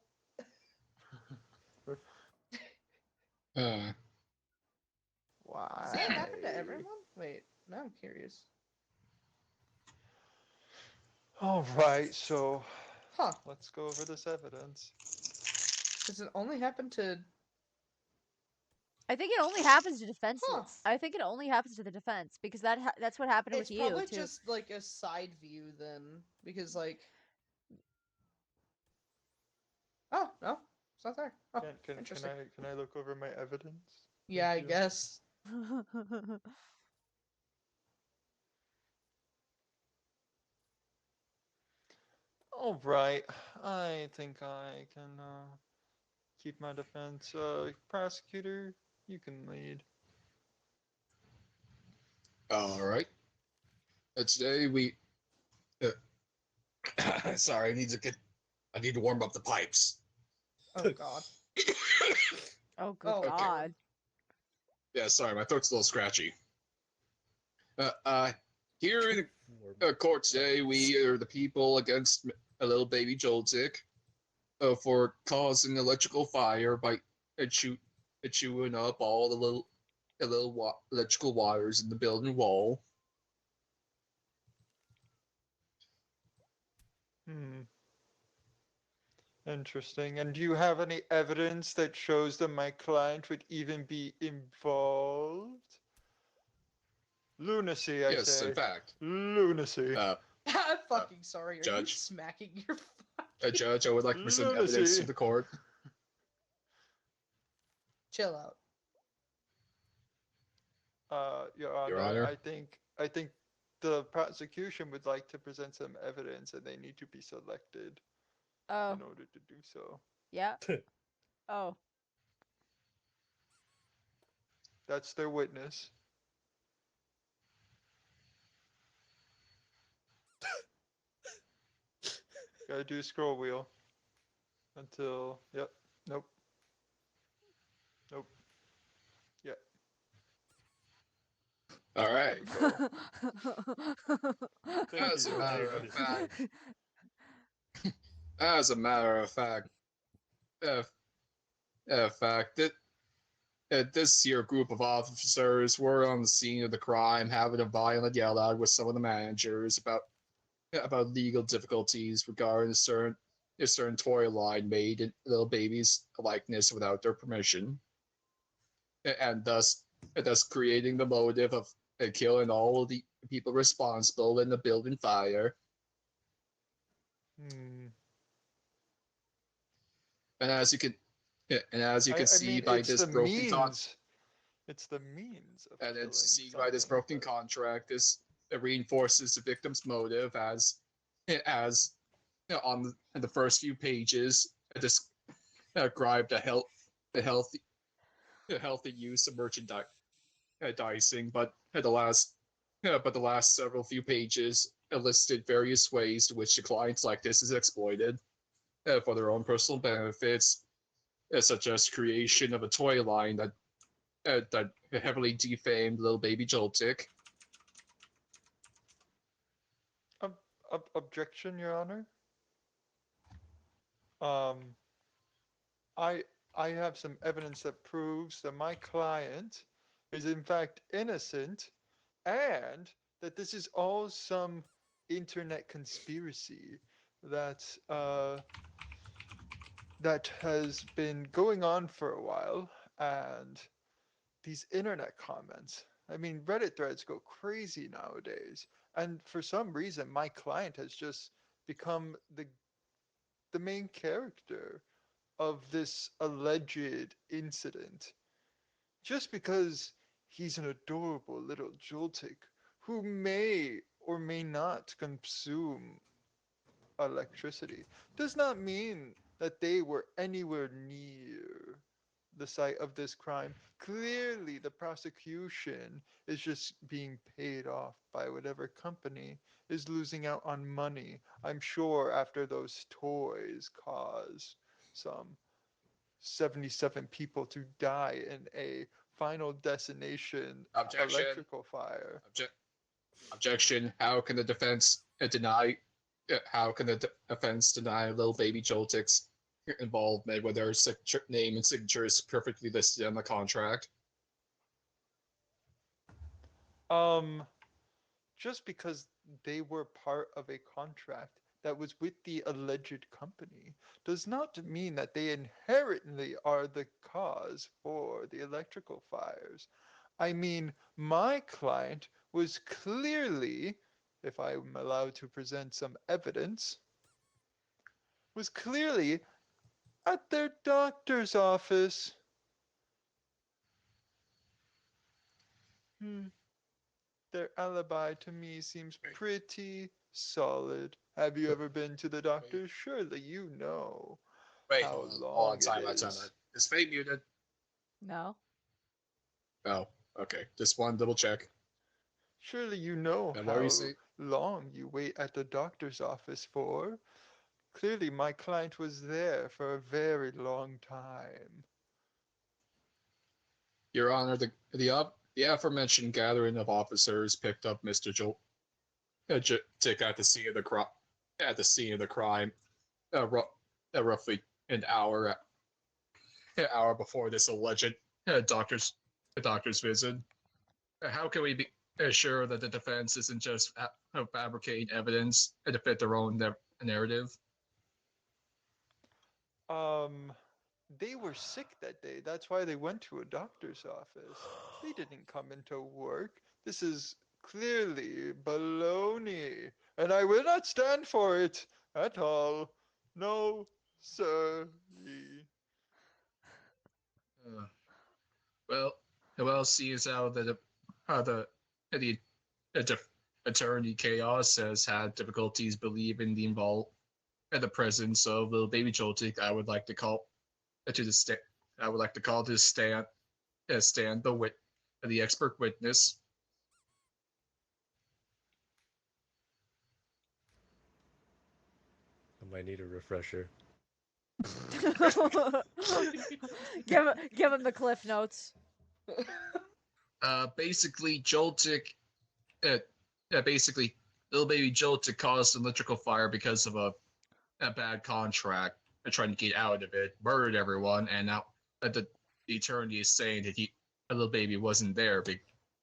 Why? Does that happen to everyone? Wait, now I'm curious. All right, so Huh. let's go over this evidence. Does it only happen to... I think it only happens to defense. Huh. I think it only happens to the defense because that's what happened It's with you probably too. just, like, a side view, then. Because, like... Oh, no. It's not there. Oh, Can interesting. I look over my evidence? Yeah, I Thank you. guess. All right, I think I can keep my defense. Prosecutor, you can lead. Alright. Today we. Sorry, I need to warm up the pipes. Oh, God. Oh, good Oh, okay. God. Yeah, sorry, my throat's a little scratchy. Here in court today, we are the people against a little baby Joltik for causing electrical fire by chewing up all the little electrical wires in the building wall. Interesting. And do you have any evidence that shows that my client would even be involved? Lunacy, I Yes, say. in fact. Lunacy. I'm fucking sorry. Are you Judge. smacking your Judge, I would like to present evidence Lunacy. to the court. Chill out. Your Honor, Your Honor. I think the prosecution would like to present some evidence and they need to be selected Oh, in order to do so. yeah. Oh, That's their witness. Gotta do a scroll wheel. Until, yep, nope. Nope. Yeah, All right. Thank As you a for matter taking of this fact, approach. as a matter of fact, uh, that this here group of officers were on the scene of the crime, having a violent yell out with some of the managers about legal difficulties regarding a certain toy line made in little babies' likeness without their permission, and thus creating the motive of killing all of the people responsible in the building fire. Hmm. And as you can I see mean, by this broken it's the means of and it's killing seen by this something, broken but contract, this reinforces the victim's motive as on the first few pages described a healthy use of merchandising, but the last several few pages listed various ways to which the clients like this is exploited for their own personal benefits, such as creation of a toy line that heavily defamed little baby Joltik. Objection, Your Honor. Um, I I have some evidence that proves that my client is in fact innocent, and that this is all some internet conspiracy that that has been going on for a while, and these internet comments. I mean, Reddit threads go crazy nowadays, and for some reason, my client has just become the main character of this alleged incident, just because he's an adorable little Joltik who may or may not consume electricity, does not mean that they were anywhere near the site of this crime. Clearly, the prosecution is just being paid off by whatever company is losing out on money. I'm sure after those toys caused some 77 people to die in a Final Destination Objection. electrical fire. Objection. How can the defense deny? How can the defense deny little baby Joltik's involvement when their name and signature is perfectly listed on the contract? Um, just because they were part of a contract that was with the alleged company does not mean that they inherently are the cause for the electrical fires. I mean, my client was clearly, if I'm allowed to present some evidence, was clearly at their doctor's office. Hmm. Their alibi to me seems pretty solid. Have you ever been to the doctor? Surely you know Wait, how hold on, long it time out. is. Is Faye muted? No. Oh, okay. Just one double check. Surely you know And what were you how saying? long you wait at the doctor's office for. Clearly my client was there for a very long time. Your Honor, the aforementioned gathering of officers picked up Mr. Tick at the scene of the crime, roughly an hour before this alleged doctor's visit. How can we be sure that the defense isn't just fabricating evidence to fit their own narrative? They were sick that day. That's why they went to a doctor's office. They didn't come into work. This is clearly baloney, and I will not stand for it at all. No, sir. Uh, well, seeing as how the attorney Chaos has had difficulties believing the presence of little baby Joltik, I would like to call to the stand. I would like to call this stand the expert witness. I might need a refresher. Give him the cliff notes. Basically, Joltik, basically, little baby Joltik caused an electrical fire because of a bad contract and trying to get out of it, murdered everyone, and now the attorney is saying that a little baby wasn't there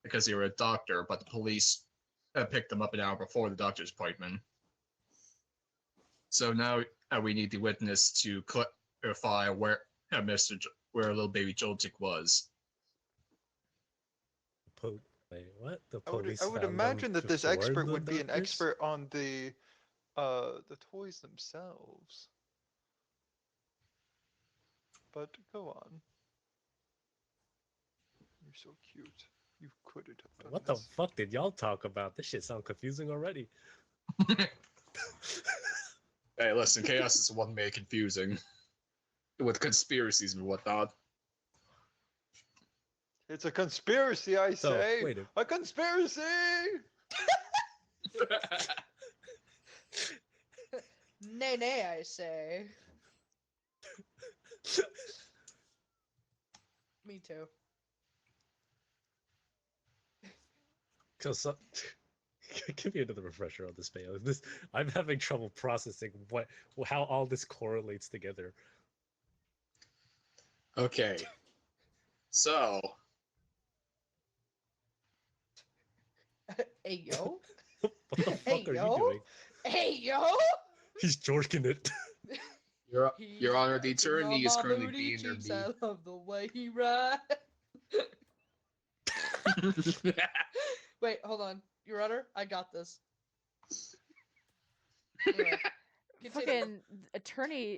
because they were a doctor, but the police picked them up an hour before the doctor's appointment. So now we need the witness to clarify where where little baby Joltik was. Wait, what? The I police would found them imagine that this before expert the would be an doctors? expert on the toys themselves. But go on. You're so cute. You couldn't have done What the this. fuck did y'all talk about? This shit sound confusing already. Hey, listen, chaos is one made confusing with conspiracies and whatnot. It's a conspiracy, I So, say. wait A conspiracy! Nay, nay, I say. Me too. Cause give me another refresher on this, Bayo. I'm having trouble processing how all this correlates together. Okay. So, Hey, yo. What the fuck Hey, are yo. you doing? Hey, yo. He's jorking it. Your Honor, the He's dancing attorney on is my currently booty being cheeks. interviewed. I love the way he rides. Wait, hold on. Your Honor, I got this. Anyway, continue. Fucking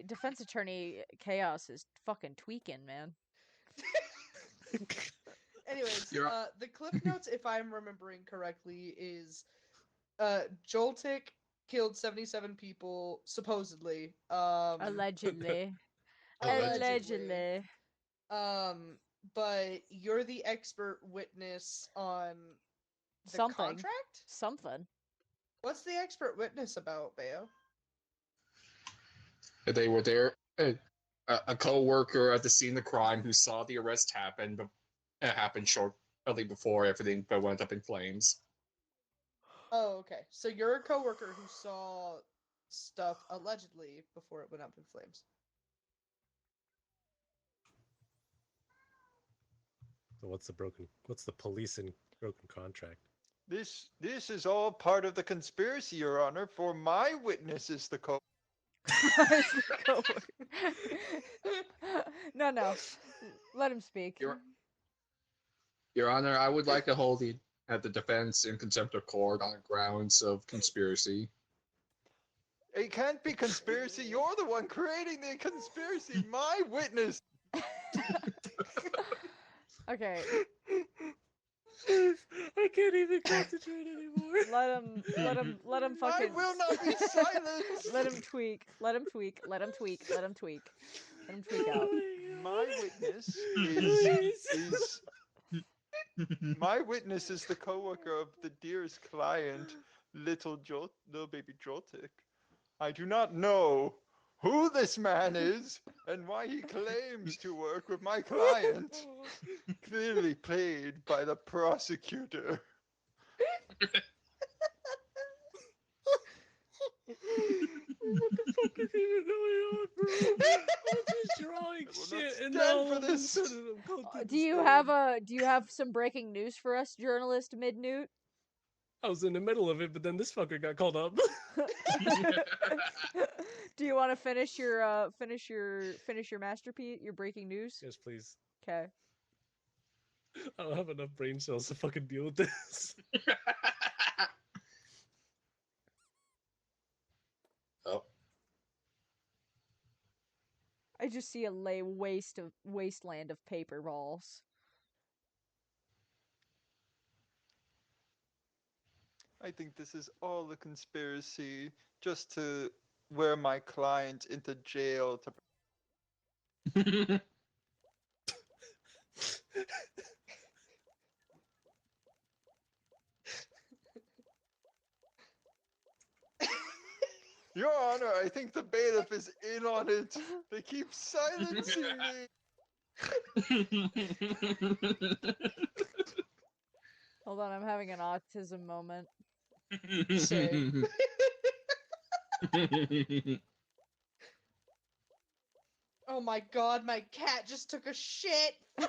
defense attorney Chaos is fucking tweaking, man. Anyways, You're- the clip notes, if I'm remembering correctly, is Joltik killed 77 people, supposedly. Allegedly. Allegedly. But you're the expert witness on the Something. contract? Something. What's the expert witness about, Bayo? They were there. A co-worker at the scene of the crime who saw the arrest happen, but it happened shortly before everything went up in flames. Oh, okay. So you're a coworker who saw stuff allegedly before it went up in flames. So what's the police and broken contract? This is all part of the conspiracy, Your Honor, for my witness is the No. Let him speak. Your Honor, I would like to hold the defense in contempt of court on grounds of conspiracy. It can't be conspiracy. You're the one creating the conspiracy. My witness. Okay, I can't even concentrate anymore. let him I fucking. will not be silenced. Let him tweak. Let him tweak. Let him tweak. Let him tweak. Let him tweak out. My witness is my witness is the coworker of the dearest client, little baby Joltik. I do not know who this man is and why he claims to work with my client. Clearly played by the prosecutor. What the fuck is even going on, bro? I'm just drawing I will not shit and stand now for all of a this. sudden I'm going through Do the you storm. have some breaking news for us, journalist Midnewt? I was in the middle of it, but then this fucker got called up. Do you want to finish your masterpiece, your breaking news? Yes, please. Okay. I don't have enough brain cells to fucking deal with this. Oh. I just see a wasteland of paper balls. I think this is all a conspiracy just to wear my client into jail to Your Honor, I think the bailiff is in on it. They keep silencing me. I'm having an autism moment. Same. Oh my god, my cat just took a shit. No!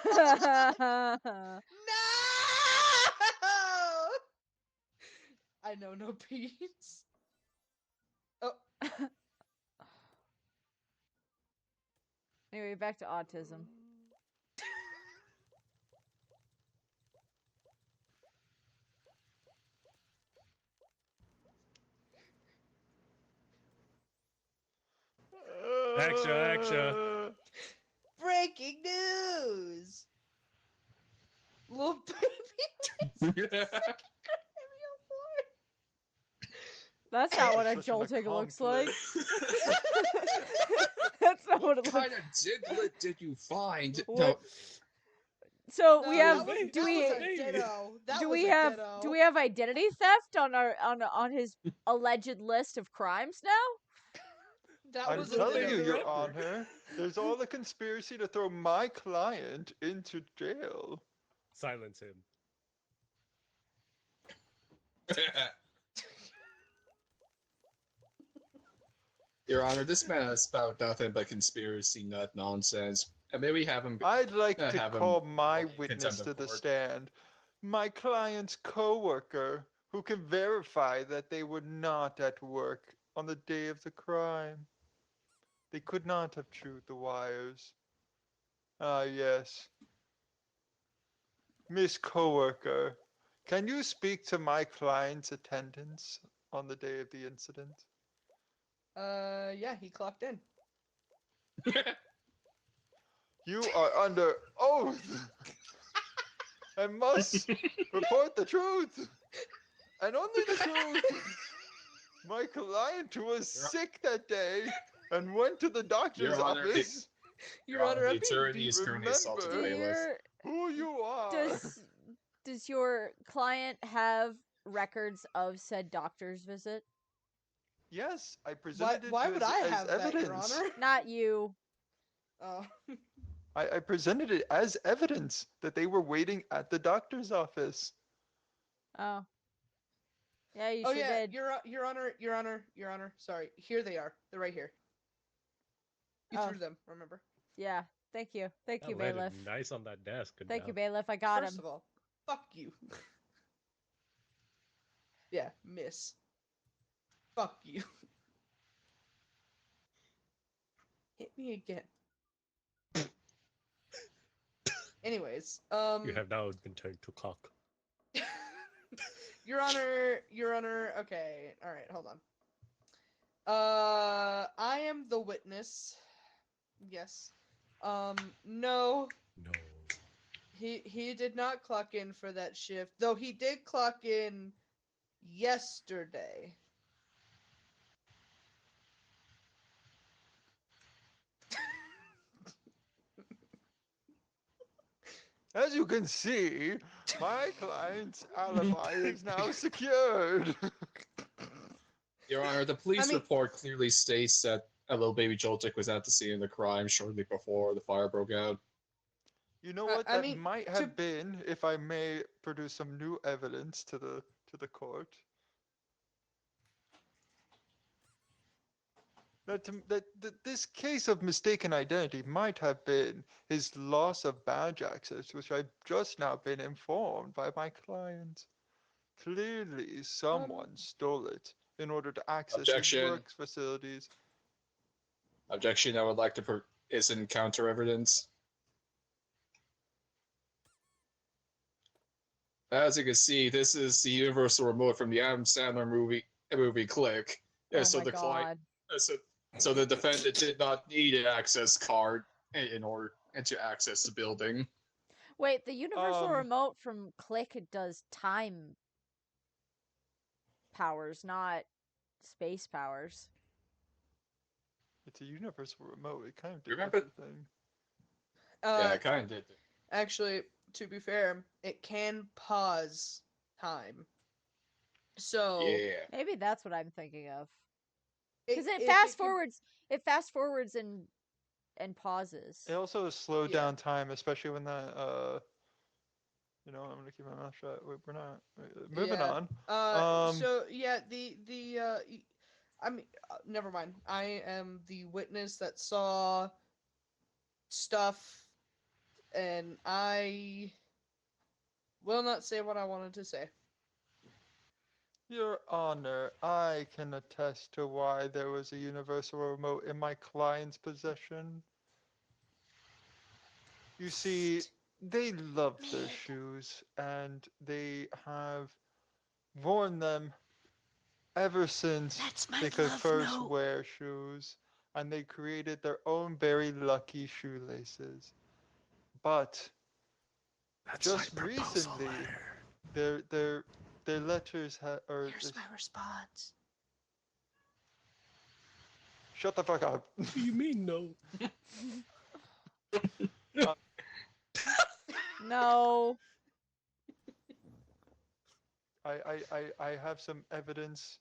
I know no peace. Oh, Anyway, back to autism. Extra. breaking news! Little baby That's not what a Such an jolting looks like. accomplice. That's not what What it kind looks. of diglet did you find? What? No, So No, we that have. was, Do that we? was a ditto. That Do was we a have? ditto. Do we have identity theft on our on his alleged list of crimes now? That I'm was a telling ditto. you, Your Remember. Honor, there's all the conspiracy to throw my client into jail. Silence him. Your Honor, this man has spout nothing but conspiracy nut nonsense. And maybe have him. I'd like to have him call my held in witness contempt of to the court. stand, my client's co-worker, who can verify that they were not at work on the day of the crime. They could not have chewed the wires. Ah, yes. Miss Coworker, can you speak to my client's attendance on the day of the incident? Yeah, he clocked in. You are under oath and must report the truth and only the truth. My client who was sick that day and went to the doctor's Your Honor, office. Your Honor, the I'm being attorney beat. is currently assaulting the Remember- bailiff. Who you are? Does your client have records of said doctor's visit? Yes, I presented Why it would as, I as have that, evidence. Your Honor? Not you. Oh. I presented it as evidence that they were waiting at the doctor's office. Oh. Yeah, you Oh sure yeah, did. Your Honor. Sorry, here they are. They're right here. You Oh. threw them. Remember? Yeah. Thank you. Thank That you, landed bailiff. nice on that desk. Good Thank you, job. bailiff. I got First him. of all, fuck you. Yeah, miss. Fuck you. Hit me again. Anyways, You have now been turned to cock. Your Honor, okay. All right, hold on. I am the witness. Yes. No, No. he did not clock in for that shift, though he did clock in yesterday. As you can see, my client's alibi is now secured. Your Honor, the police mean- report clearly states that a little baby Joltik was at the scene of the crime shortly before the fire broke out. You know what? I That mean, might to- have been, if I may produce some new evidence to the court. That this case of mistaken identity might have been his loss of badge access, which I've just now been informed by my client. Clearly, someone stole it in order to access Objection. his work facilities. Objection, I would like to is in counter evidence. As you can see, this is the universal remote from the Adam Sandler movie Click. Yeah, Oh so my the god. client, so the defendant did not need an access card in order to access the building. Wait, the universal Um, remote from Click does time powers, not space powers. It's a universal remote. It kind of did Remember- everything. Yeah, I kind of did. Actually, to be fair, it can pause time. So Yeah. Maybe that's what I'm thinking of. it- Because it if fast can- forwards. It fast forwards and pauses. It also slowed Yeah. down time, especially when that You know, I'm gonna keep my mouth shut. We're not moving Yeah. on. So yeah, I mean, never mind. I am the witness that saw stuff, and I will not say what I wanted to say. Your Honor, I can attest to why there was a universal remote in my client's possession. You see, they love their shoes, and they have worn them ever since That's my they could love first note. wear shoes, and they created their own very lucky shoelaces. But That's my just proposal recently, letter. their their their letters or Here's my response. shut the fuck up. What do you mean, no? No. I have some evidence.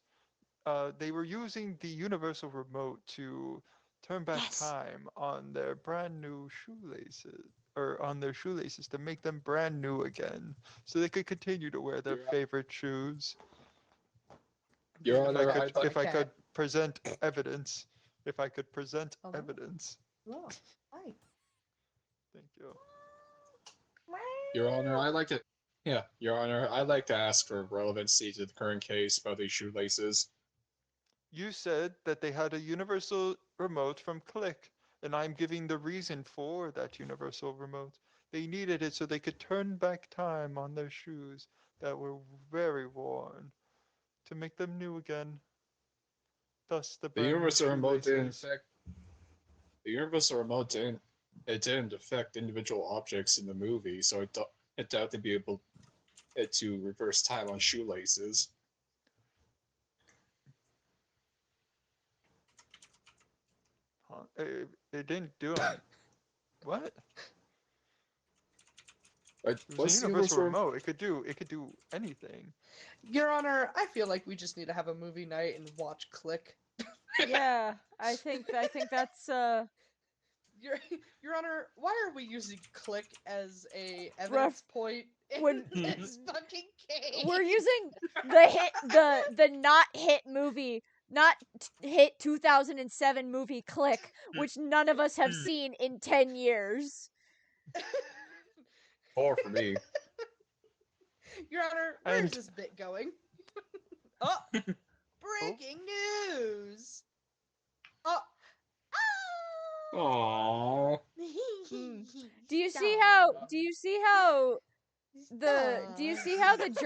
They were using the universal remote to turn back Yes. time on their brand new shoelaces, or on their shoelaces to make them brand new again, so they could continue to wear their Your, favorite shoes. Your If I Honor, could, I'd like if I could Cat. present evidence, if I could present Hello? evidence. Oh, hi. Thank you. Your Honor, I like it. Yeah, Your Honor, I'd like to ask for relevancy to the current case about these shoelaces. You said that they had a universal remote from Click, and I'm giving the reason for that universal remote. They needed it so they could turn back time on their shoes that were very worn to make them new again. Thus, the The brand new universal remote didn't shoelaces. affect. The universal remote didn't. It didn't affect individual objects in the movie, so I doubt they'd be able to reverse time on shoelaces. Huh? It didn't do them. What? Right? It was a What's the universal universal? remote. It could do anything. Your Honor, I feel like we just need to have a movie night and watch Click. Yeah, I think that's Your Your Honor, why are we using Click as a evidence point in when- this fucking case? we're using the not hit movie, not hit 2007 movie Click, which none of us have seen in 10 years. 4 for me. Your Honor, where And- is this bit going? Oh, breaking news! Oh, Aww. Do you see how the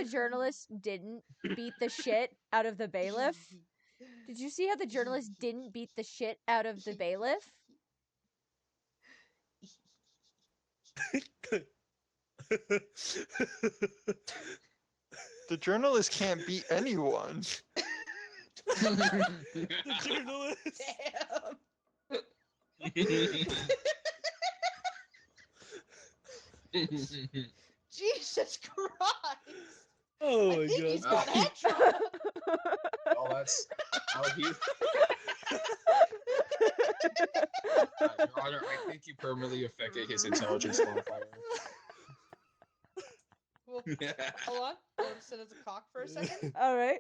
journalist didn't beat the shit out of the bailiff? Did you see how the journalist didn't beat the shit out of the bailiff? The journalist can't beat anyone. The journalist. Damn! Jesus Christ! Oh I my think he's god. got head trauma. Oh, that's. Oh, he. Your Honor, I think you permanently affected his intelligence modifier. Well, hold on. I'll sit as a cock for a second. All right.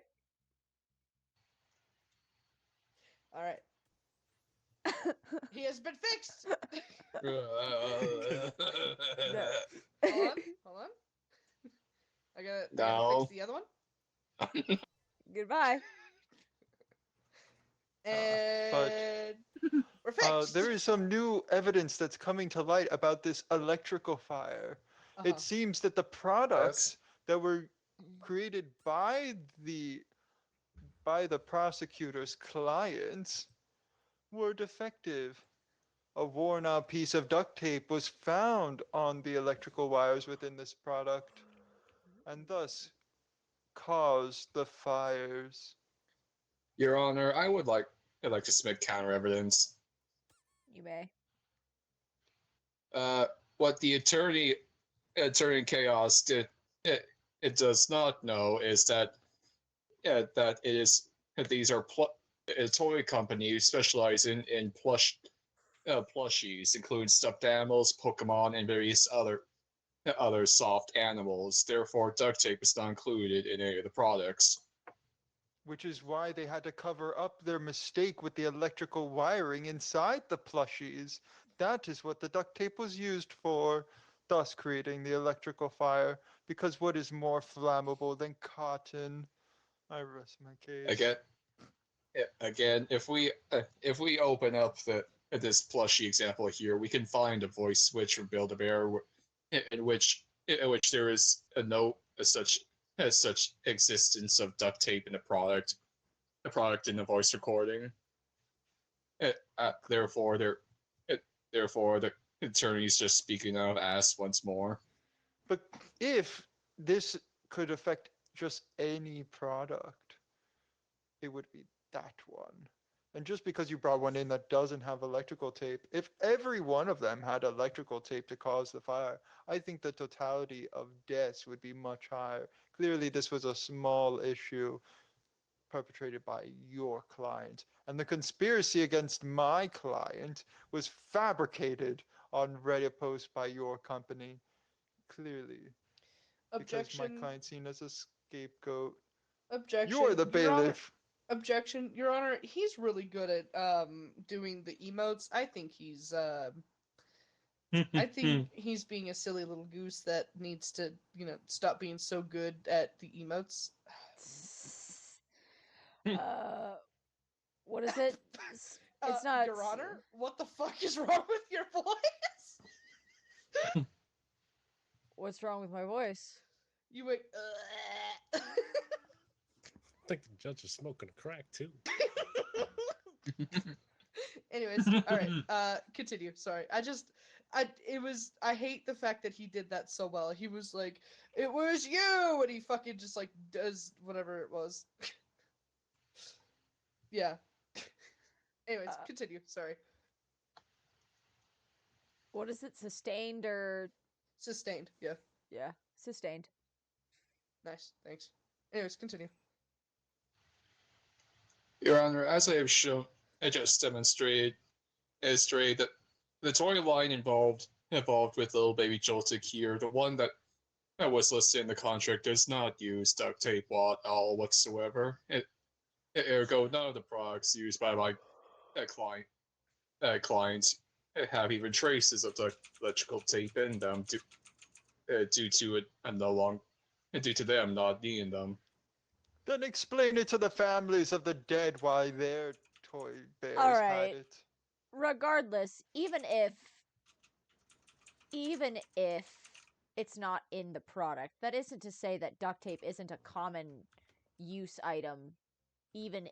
All right. He has been fixed. No. Hold on. I gotta No. fix the other one. Goodbye. And we're fixed. There is some new evidence that's coming to light about this electrical fire. Uh-huh. It seems that the products that were created by the prosecutor's clients were defective. A worn out piece of duct tape was found on the electrical wires within this product, and thus caused the fires. Your Honor, I'd like to submit counter evidence. You may. What the attorney Chaos did it does not know is that that it is that these are a toy company specializing in plushies, including stuffed animals, Pokemon, and various other other soft animals. Therefore, duct tape is not included in any of the products. Which is why they had to cover up their mistake with the electrical wiring inside the plushies. That is what the duct tape was used for, thus creating the electrical fire. Because what is more flammable than cotton? I rest my case. Again, if we open up this plushie example here, we can find a voice switch from Build-A-Bear in which there is a note as such existence of duct tape in the product in the voice recording. Therefore, the attorney's just speaking out of ass once more. But if this could affect just any product, it would be that one. And just because you brought one in that doesn't have electrical tape, if every one of them had electrical tape to cause the fire, I think the totality of deaths would be much higher. Clearly, this was a small issue perpetrated by your client, and the conspiracy against my client was fabricated on Reddit posts by your company. Clearly, because my Objection. client's seen as a scapegoat. Objection. You're the Your Honor- bailiff. Objection, Your Honor. He's really good at doing the emotes. I think he's I think he's being a silly little goose that needs to, stop being so good at the emotes. What is it? It's not. Your Honor, what the fuck is wrong with your voice? What's wrong with my voice? You went. I think the judge is smoking a crack too. Anyways, all right. Continue. Sorry. I hate the fact that he did that so well. He was like, "It was you," and he fucking just like does whatever it was. Yeah. Anyways, continue. Sorry. What is it? Sustained or Sustained. Yeah. yeah, sustained. Nice. Thanks. Anyways, continue. Your Honor, as I have shown, I just demonstrated that the toy line involved with little baby Joltik here, the one that was listed in the contract, does not use duct tape at all whatsoever. Ergo, none of the products used by my clients have even traces of the electrical tape in them due to them not needing them. Then explain it to the families of the dead why their toy bears All had right. it. Regardless, even if it's not in the product, that isn't to say that duct tape isn't a common use item, even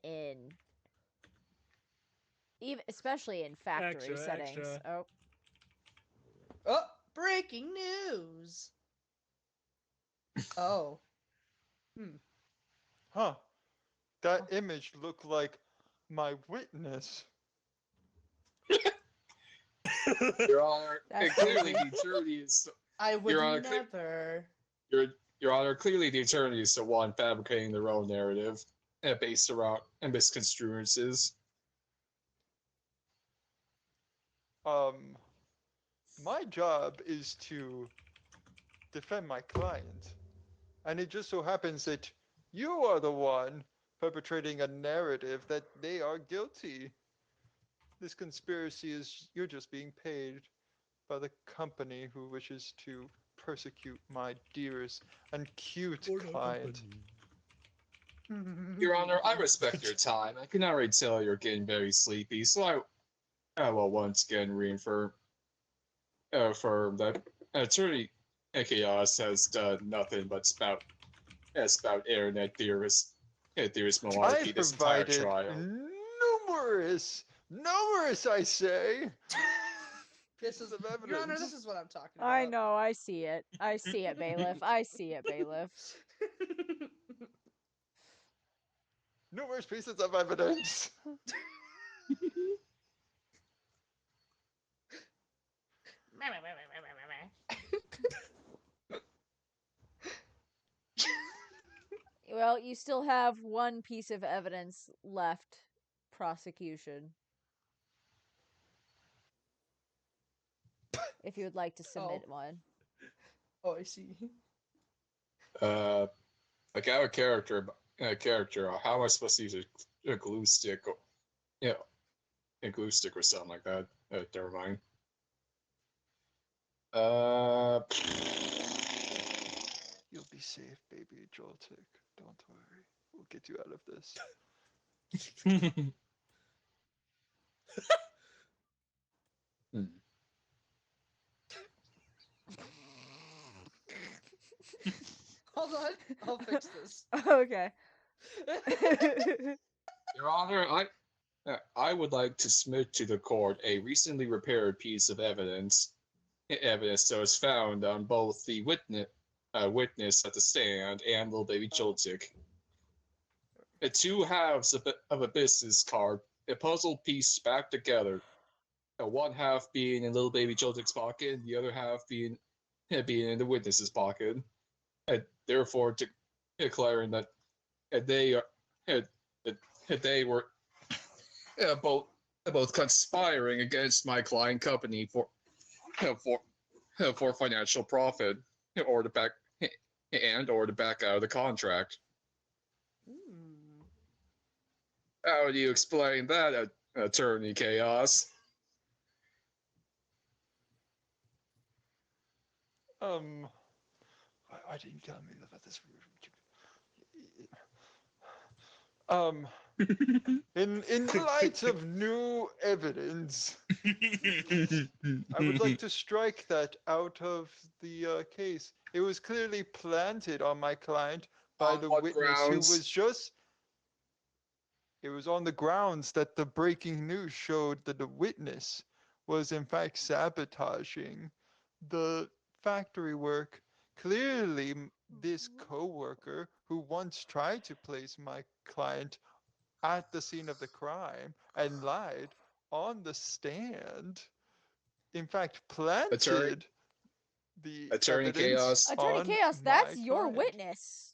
especially in factory Extra, settings. extra. Oh, Oh, breaking news. Oh. Huh. That image looked like my witness. Your Honor, That's clearly crazy. the attorney is. I would Your Honor, never. Your Honor, clearly the attorney is the one fabricating their own narrative based around misconstruences. My job is to defend my client. And it just so happens that you are the one perpetrating a narrative that they are guilty. This conspiracy is you're just being paid by the company who wishes to persecute my dearest and cute client. Your Honor, I respect your time. I can already tell you're getting very sleepy, so I will once again reaffirm that attorney Chaos has done nothing but spout internet theorist malarkey I've this entire provided trial. numerous, I say. This is of Your Honor, evidence. this is what I'm talking about. I know. I see it. I see it, bailiff. I see it, bailiff. Numerous pieces of evidence. Well, you still have one piece of evidence left. Prosecution. If you would like to submit one. Oh, I see. Like I have a character. How am I supposed to use a glue stick? Or, yeah, a glue stick or something like that. Never mind. You'll be safe, baby Joltik. Don't worry. We'll get you out of this. Hmm. Hold on, I'll fix this. Okay. Your Honor, I would like to submit to the court a recently repaired piece of evidence that was found on both the witness at the stand and little baby Joltik. The two halves of a business card, a puzzle piece back together. One half being in little baby Joltik's pocket, and the other half being in the witness's pocket. Therefore, declaring that they are that they were both conspiring against my client company for financial profit or to back out of the contract. Hmm. How do you explain that, Attorney Chaos? I didn't tell me about this. Um, in light of new evidence, I would like to strike that out of the case. It was clearly planted on my client by On the what witness who grounds? was just. It was on the grounds that the breaking news showed that the witness was in fact sabotaging the factory work. Clearly, this coworker who once tried to place my client at the scene of the crime and lied on the stand, in fact, Attorney planted the Attorney evidence Chaos. Attorney on Chaos, my that's your client. witness.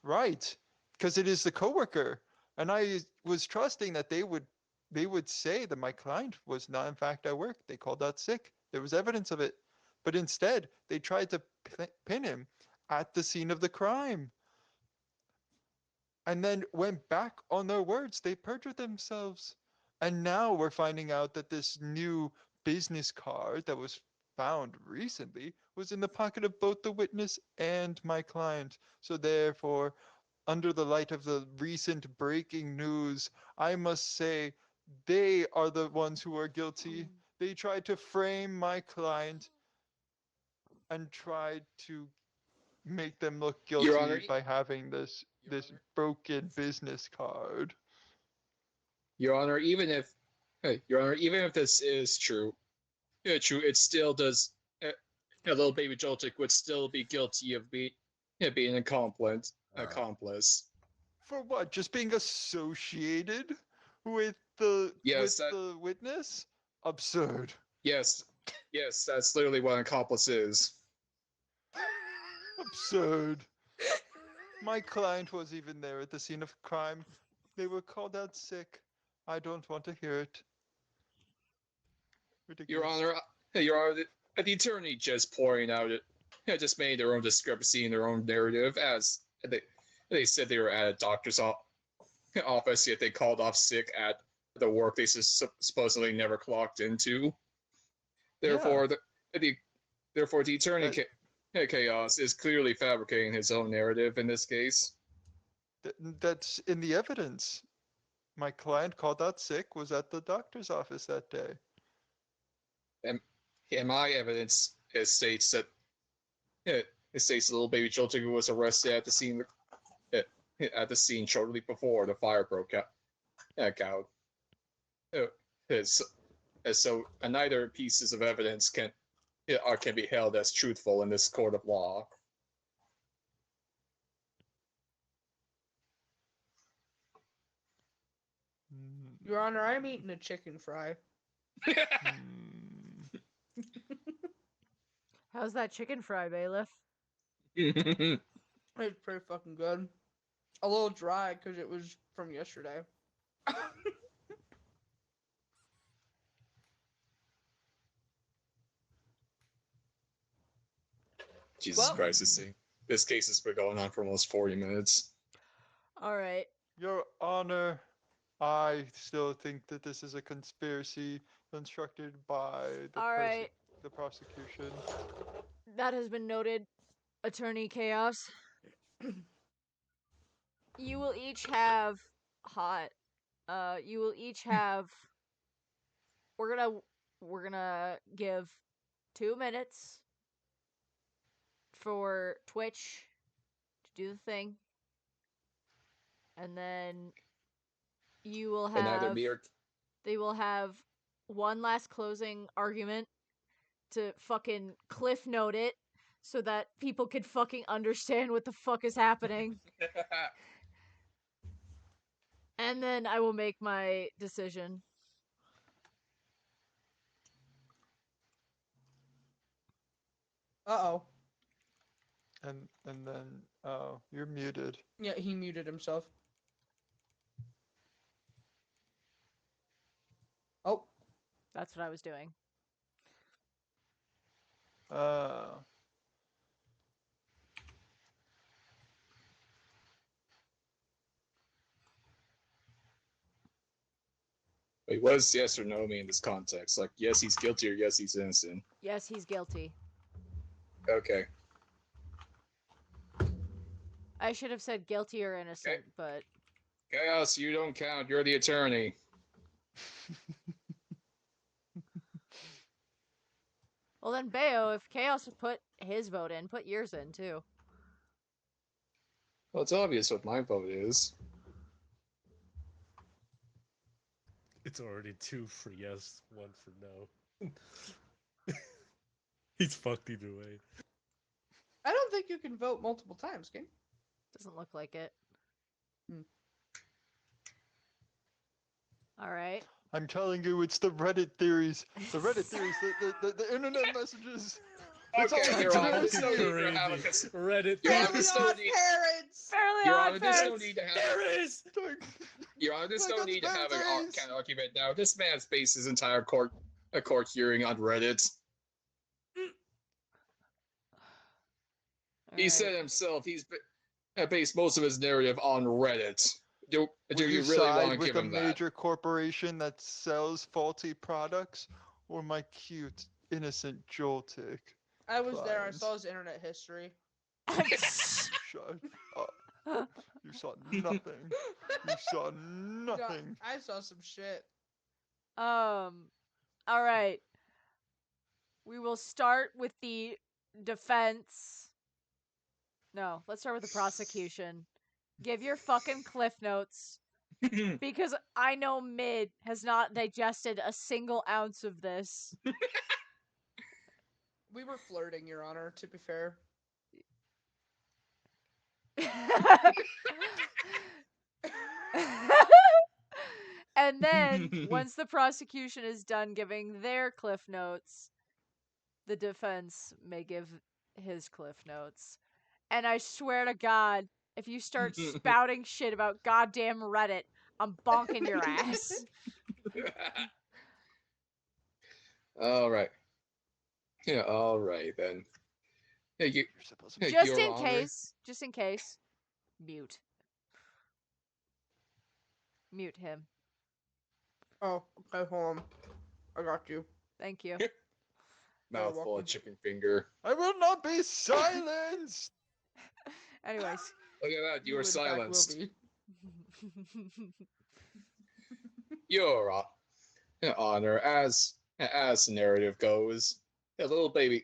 Right, because it is the coworker, and I was trusting that they would say that my client was not in fact at work. They called out sick. There was evidence of it, but instead they tried to pin him at the scene of the crime, and then went back on their words. They perjured themselves, and now we're finding out that this new business card that was found recently was in the pocket of both the witness and my client. So therefore, under the light of the recent breaking news, I must say they are the ones who are guilty. They tried to frame my client and tried to make them look Your Honor, guilty by having this broken business card. Your Honor, Your Honor, even if this is true, it still does. Little baby Joltik would still be guilty of being an accomplice. For what? Just being associated with Yes, the witness? Absurd. yes, that's literally what an accomplice is. Absurd. My client was even there at the scene of crime. They were called out sick. I don't want to hear it. Your Ridiculous. Honor, the attorney just just made their own discrepancy in their own narrative as they said they were at a doctor's office, yet they called off sick at the work they supposedly never clocked into. Therefore, the attorney Chaos is clearly fabricating his own narrative in this case. That's in the evidence. My client called out sick, was at the doctor's office that day. And in my evidence, it states that little baby Joltik was arrested at the scene shortly before the fire broke out. So neither pieces of evidence can be held as truthful in this court of law. Your Honor, I'm eating a chicken fry. How's that chicken fry, bailiff? It's pretty fucking good. A little dry because it was from yesterday. Jesus Well- Christ, this case has been going on for almost 40 minutes. All right. Your Honor, I still think that this is a conspiracy constructed by All right. the prosecution. That has been noted, Attorney Chaos. You will each have hot. You will each have. We're gonna give 2 minutes for Twitch to do the thing, and then you will And either have. me or They will have one last closing argument to fucking cliff note it so that people could fucking understand what the fuck is happening. And then I will make my decision. Uh-oh. And then you're muted. Yeah, he muted himself. Oh. That's what I was doing. Wait, what does yes or no mean in this context? Like, yes, he's guilty or yes, he's innocent. Yes, he's guilty. Okay. I should have said guilty or innocent, but Chaos, you don't count. You're the attorney. well then Bayo, if Chaos put his vote in, put yours in too. Well, it's obvious what my vote is. It's already 2 for yes, 1 for no. He's fucked either way. I don't think you can vote multiple times, King. Doesn't look like it. Hmm. Alright. I'm telling you, it's the Reddit theories. The Reddit theories, the internet messages. It's all Okay, Your Honor, internet there's no need theories. to have a cons- Reddit. Your Honor, Fairly there's no Odd need. Parents! Fairly Your Odd Honor, there's no Parents! need to have. There is! Your Honor, there's My no need to have an conspiracies! kind of argument now. This man's based his entire court hearing on Reddit. He Alright. said himself based most of his narrative on Reddit. Do Will you you really want side to with give a him that? major corporation that sells faulty products, or my cute, innocent Joltik? I was there. I Clients. saw his internet history. Shut up. You saw nothing. You saw No, nothing. I saw some shit. Alright. We will start with the defense. No, let's start with the prosecution. Give your fucking cliff notes. Because I know Mid has not digested a single ounce of this. We were flirting, Your Honor, to be fair. And then, once the prosecution is done giving their cliff notes, the defense may give his cliff notes. And I swear to God, if you start spouting shit about goddamn Reddit, I'm bonking your ass. All right. Yeah. All right then. Hey, You're supposed to Hey, Just Your in Honor. case. Just in case. Mute. Mute him. Oh, okay, hold on. I got you. Thank you. Mouthful welcome. of chicken finger. I will not be silenced! Anyways. Look at that. You were in fact will silenced. be. Your Honor, as the narrative goes, a little baby,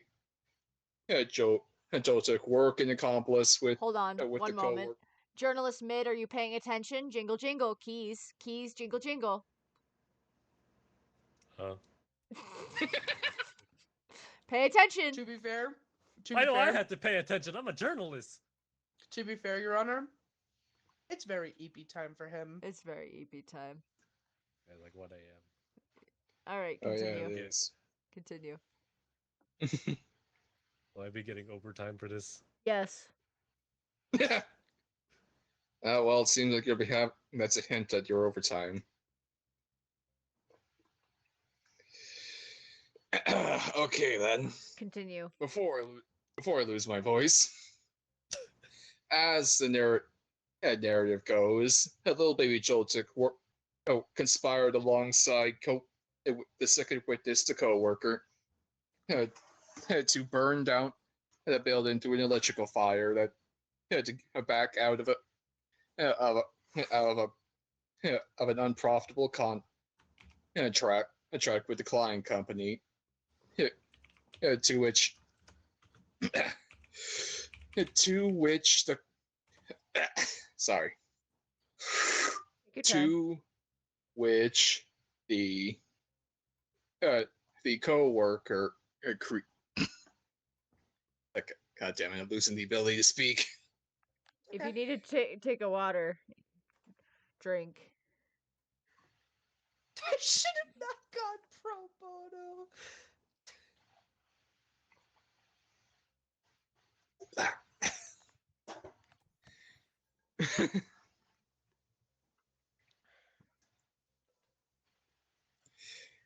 Joe took work and accomplice with Hold on, with one the moment. coworker. Journalist Mid, are you paying attention? Jingle jingle, keys, keys, jingle jingle. Huh? Pay attention. To be fair, Why do I have to pay attention? I'm a journalist. to be fair, Your Honor, it's very EP time for him. It's very EP time. At like 1 a.m. All right, Oh yeah, continue. it is. Continue. Will I be getting overtime for this? Yes. Well, it seems like that's a hint at your overtime. Okay then. Continue. Before before I lose my voice, as the narrative goes, a little baby Joltik conspired alongside the second witness, the co-worker, to burn down the building through an electrical fire that had to back out of an unprofitable track with the client company, to which the sorry, Take your time. to which the co-worker God damn it, I'm losing the ability to speak. If Okay. you need to take a water, drink. I should have not gone pro bono.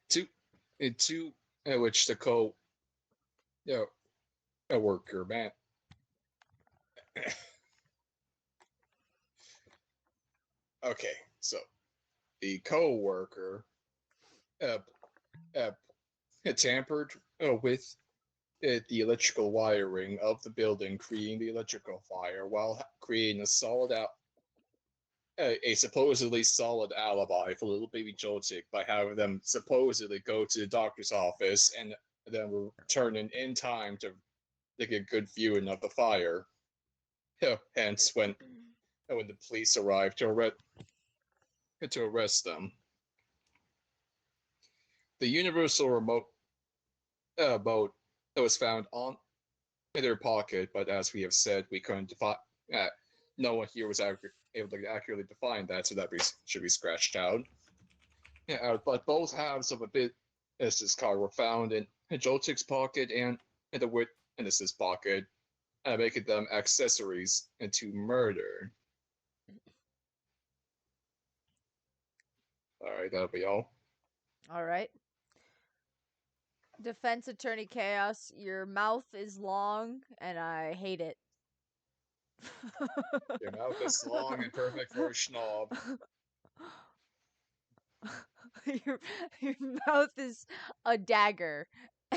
to which the worker man okay, so the co-worker uh, uh, tampered with the electrical wiring of the building, creating the electrical fire while creating a supposedly solid alibi for little baby Joltik by having them supposedly go to the doctor's office and then returning in time to get a good viewing of the fire. Hence, when the police arrived to arrest them, the universal remote boat that was found in their pocket, but as we have said, we couldn't define. No one here was able to accurately define that, so that should be scratched out. Yeah, but both halves of a business card were found in Joltik's pocket and in the witness's pocket, making them accessories to murder. All right, that'll be all. All right. Defense Attorney Chaos, your mouth is long and I hate it. Your mouth is long and perfect for a schnob. your mouth is a dagger.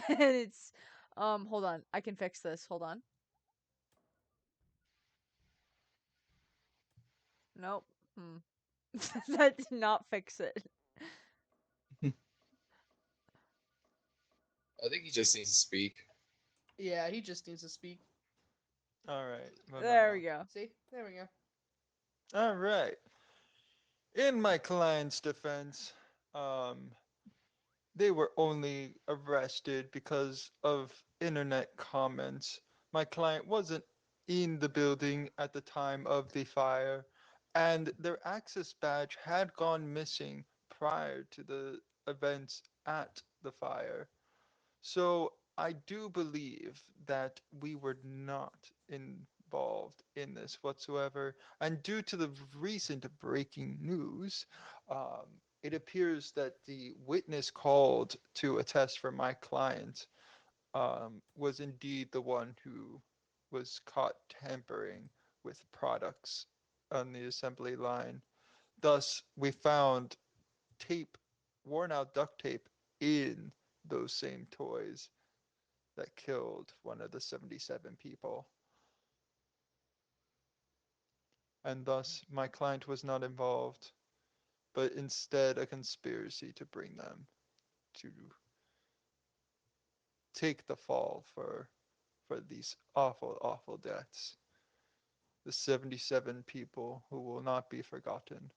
And it's hold on. I can fix this. Hold on. Nope. That did not fix it. I think he just needs to speak. Yeah, he just needs to speak. All right. There we go. See? There we go. All right. In my client's defense, they were only arrested because of internet comments. My client wasn't in the building at the time of the fire, and their access badge had gone missing prior to the events at the fire. So I do believe that we were not involved in this whatsoever. And due to the recent breaking news, um, it appears that the witness called to attest for my client was indeed the one who was caught tampering with products on the assembly line. Thus, we found tape, worn out duct tape, in those same toys that killed one of the 77 people. And thus, my client was not involved, but instead a conspiracy to bring them to take the fall for these awful, awful deaths. The 77 people who will not be forgotten.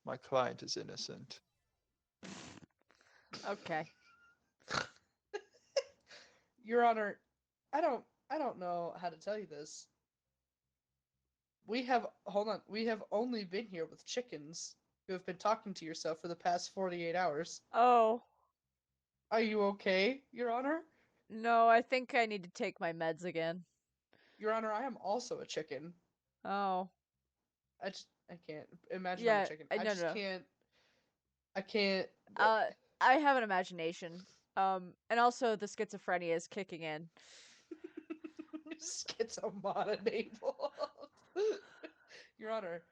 My client is innocent. Okay. Your Honor, I don't know how to tell you this. We have only been here with chickens who have been talking to yourself for the past 48 hours. Oh. Are you okay, Your Honor? No, I think I need to take my meds again. Your Honor, I am also a chicken. Oh. I can't imagine I'm Yeah, a chicken. I I no, just no. can't. I can't. I have an imagination. And also the schizophrenia is kicking in. Schizomon enabled. Your Honor,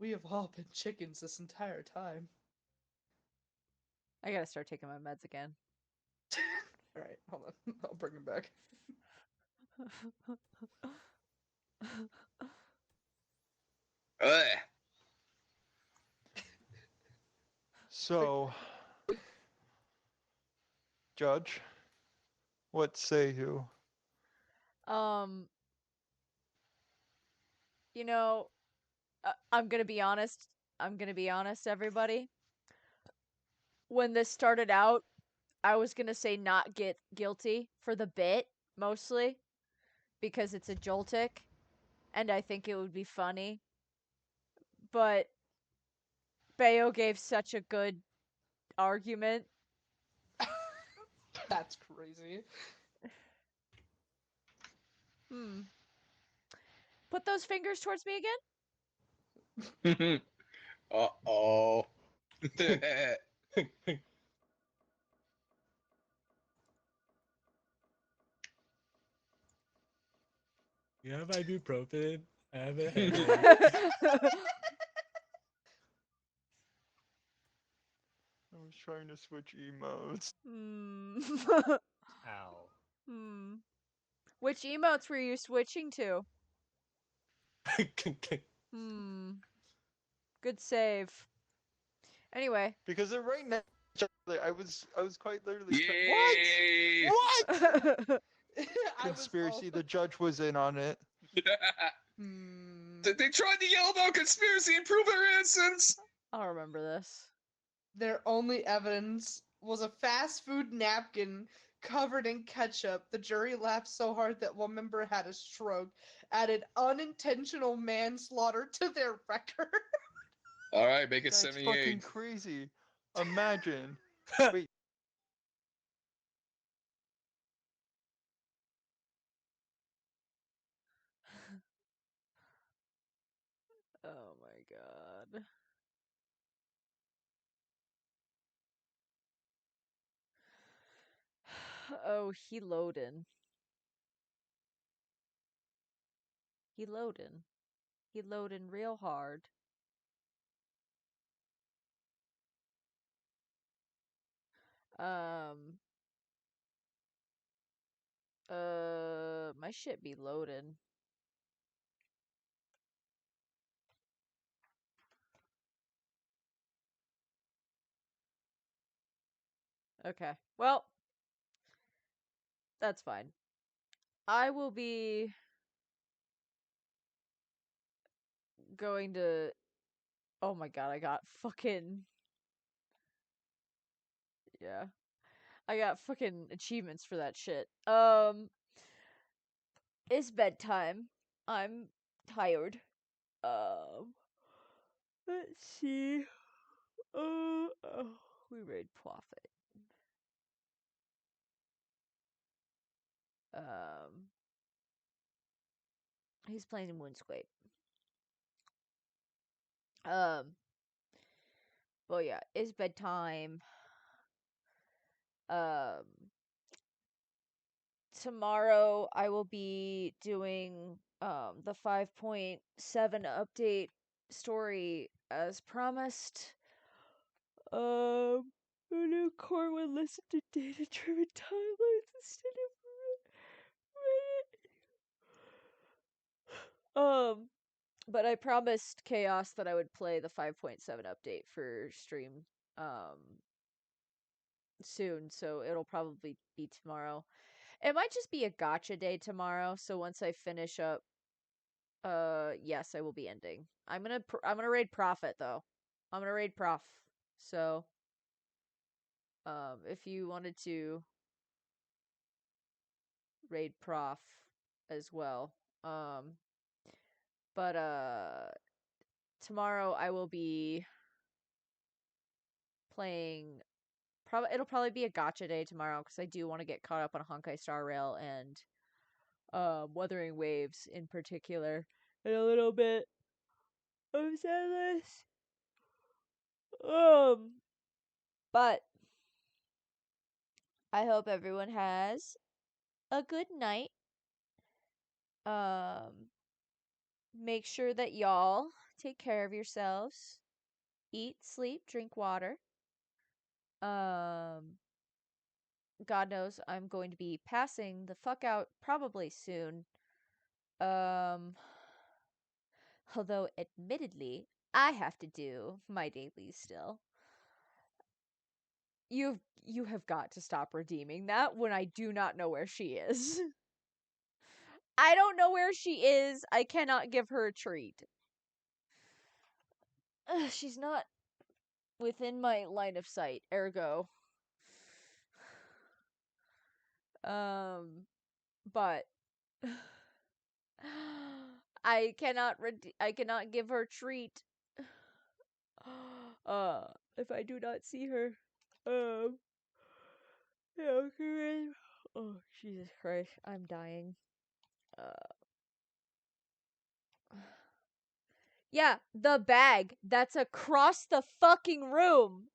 we have all been chickens this entire time. I gotta start taking my meds again. Alright, hold on. I'll bring him back. Ugh. So, Judge, what say you? You know, I'm gonna be honest. Everybody. When this started out, I was gonna say not get guilty for the bit, mostly, because it's a Joltik, and I think it would be funny. But Bayo gave such a good argument. That's crazy. Put those fingers towards me again. Uh-oh. You have ibuprofen. I have a headache. I was trying to switch emotes. Ow. Which emotes were you switching to? Good save. Anyway. Because right now, I was quite literally. Yay! What? I was Conspiracy. also- The judge was in on it. They tried to yell about conspiracy and prove their innocence. I'll remember this. Their only evidence was a fast food napkin covered in ketchup. The jury laughed so hard that one member had a stroke, added unintentional manslaughter to their record. All right, make it That's 78. fucking crazy. Imagine. Wait. Oh my god. Oh, he loading. He loading. He loading real hard. My shit be loading. Okay. Well, that's fine. I will be going to... Oh my god, I got fucking... Yeah. I got fucking achievements for that shit. It's bedtime. I'm tired. Let's see. We raid Prophet. He's playing Moonscape. But yeah, it's bedtime. Tomorrow I will be doing the 5.7 update story as promised. And then Core would listen to data-driven timelines instead of Reddit. But I promised Chaos that I would play the 5.7 update for stream soon, so it'll probably be tomorrow. It might just be a gotcha day tomorrow, so once I finish up yes, I will be ending. I'm gonna raid Prophet though. I'm gonna raid Prof. So if you wanted to raid Prof as well. But tomorrow I will be playing. It'll probably be a gotcha day tomorrow because I do want to get caught up on Honkai Star Rail and Wuthering Waves in particular, and a little bit of Zenless. But I hope everyone has a good night. Make sure that y'all take care of yourselves. Eat, sleep, drink water. God knows I'm going to be passing the fuck out probably soon. Although admittedly, I have to do my dailies still. You have got to stop redeeming that when I do not know where she is. I don't know where she is. I cannot give her a treat. She's not within my line of sight, ergo. But I cannot give her a treat. If I do not see her. Okay. Oh, Jesus Christ, I'm dying. Yeah, the bag that's across the fucking room.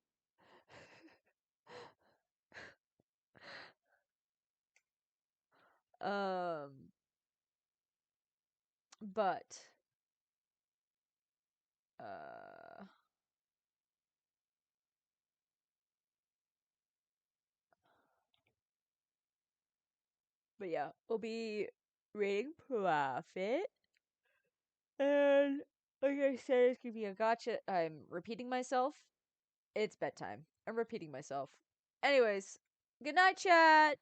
But yeah, we'll be rating profit. And like I said, it's gonna be a gotcha. I'm repeating myself. It's bedtime. I'm repeating myself. Anyways, good night, chat.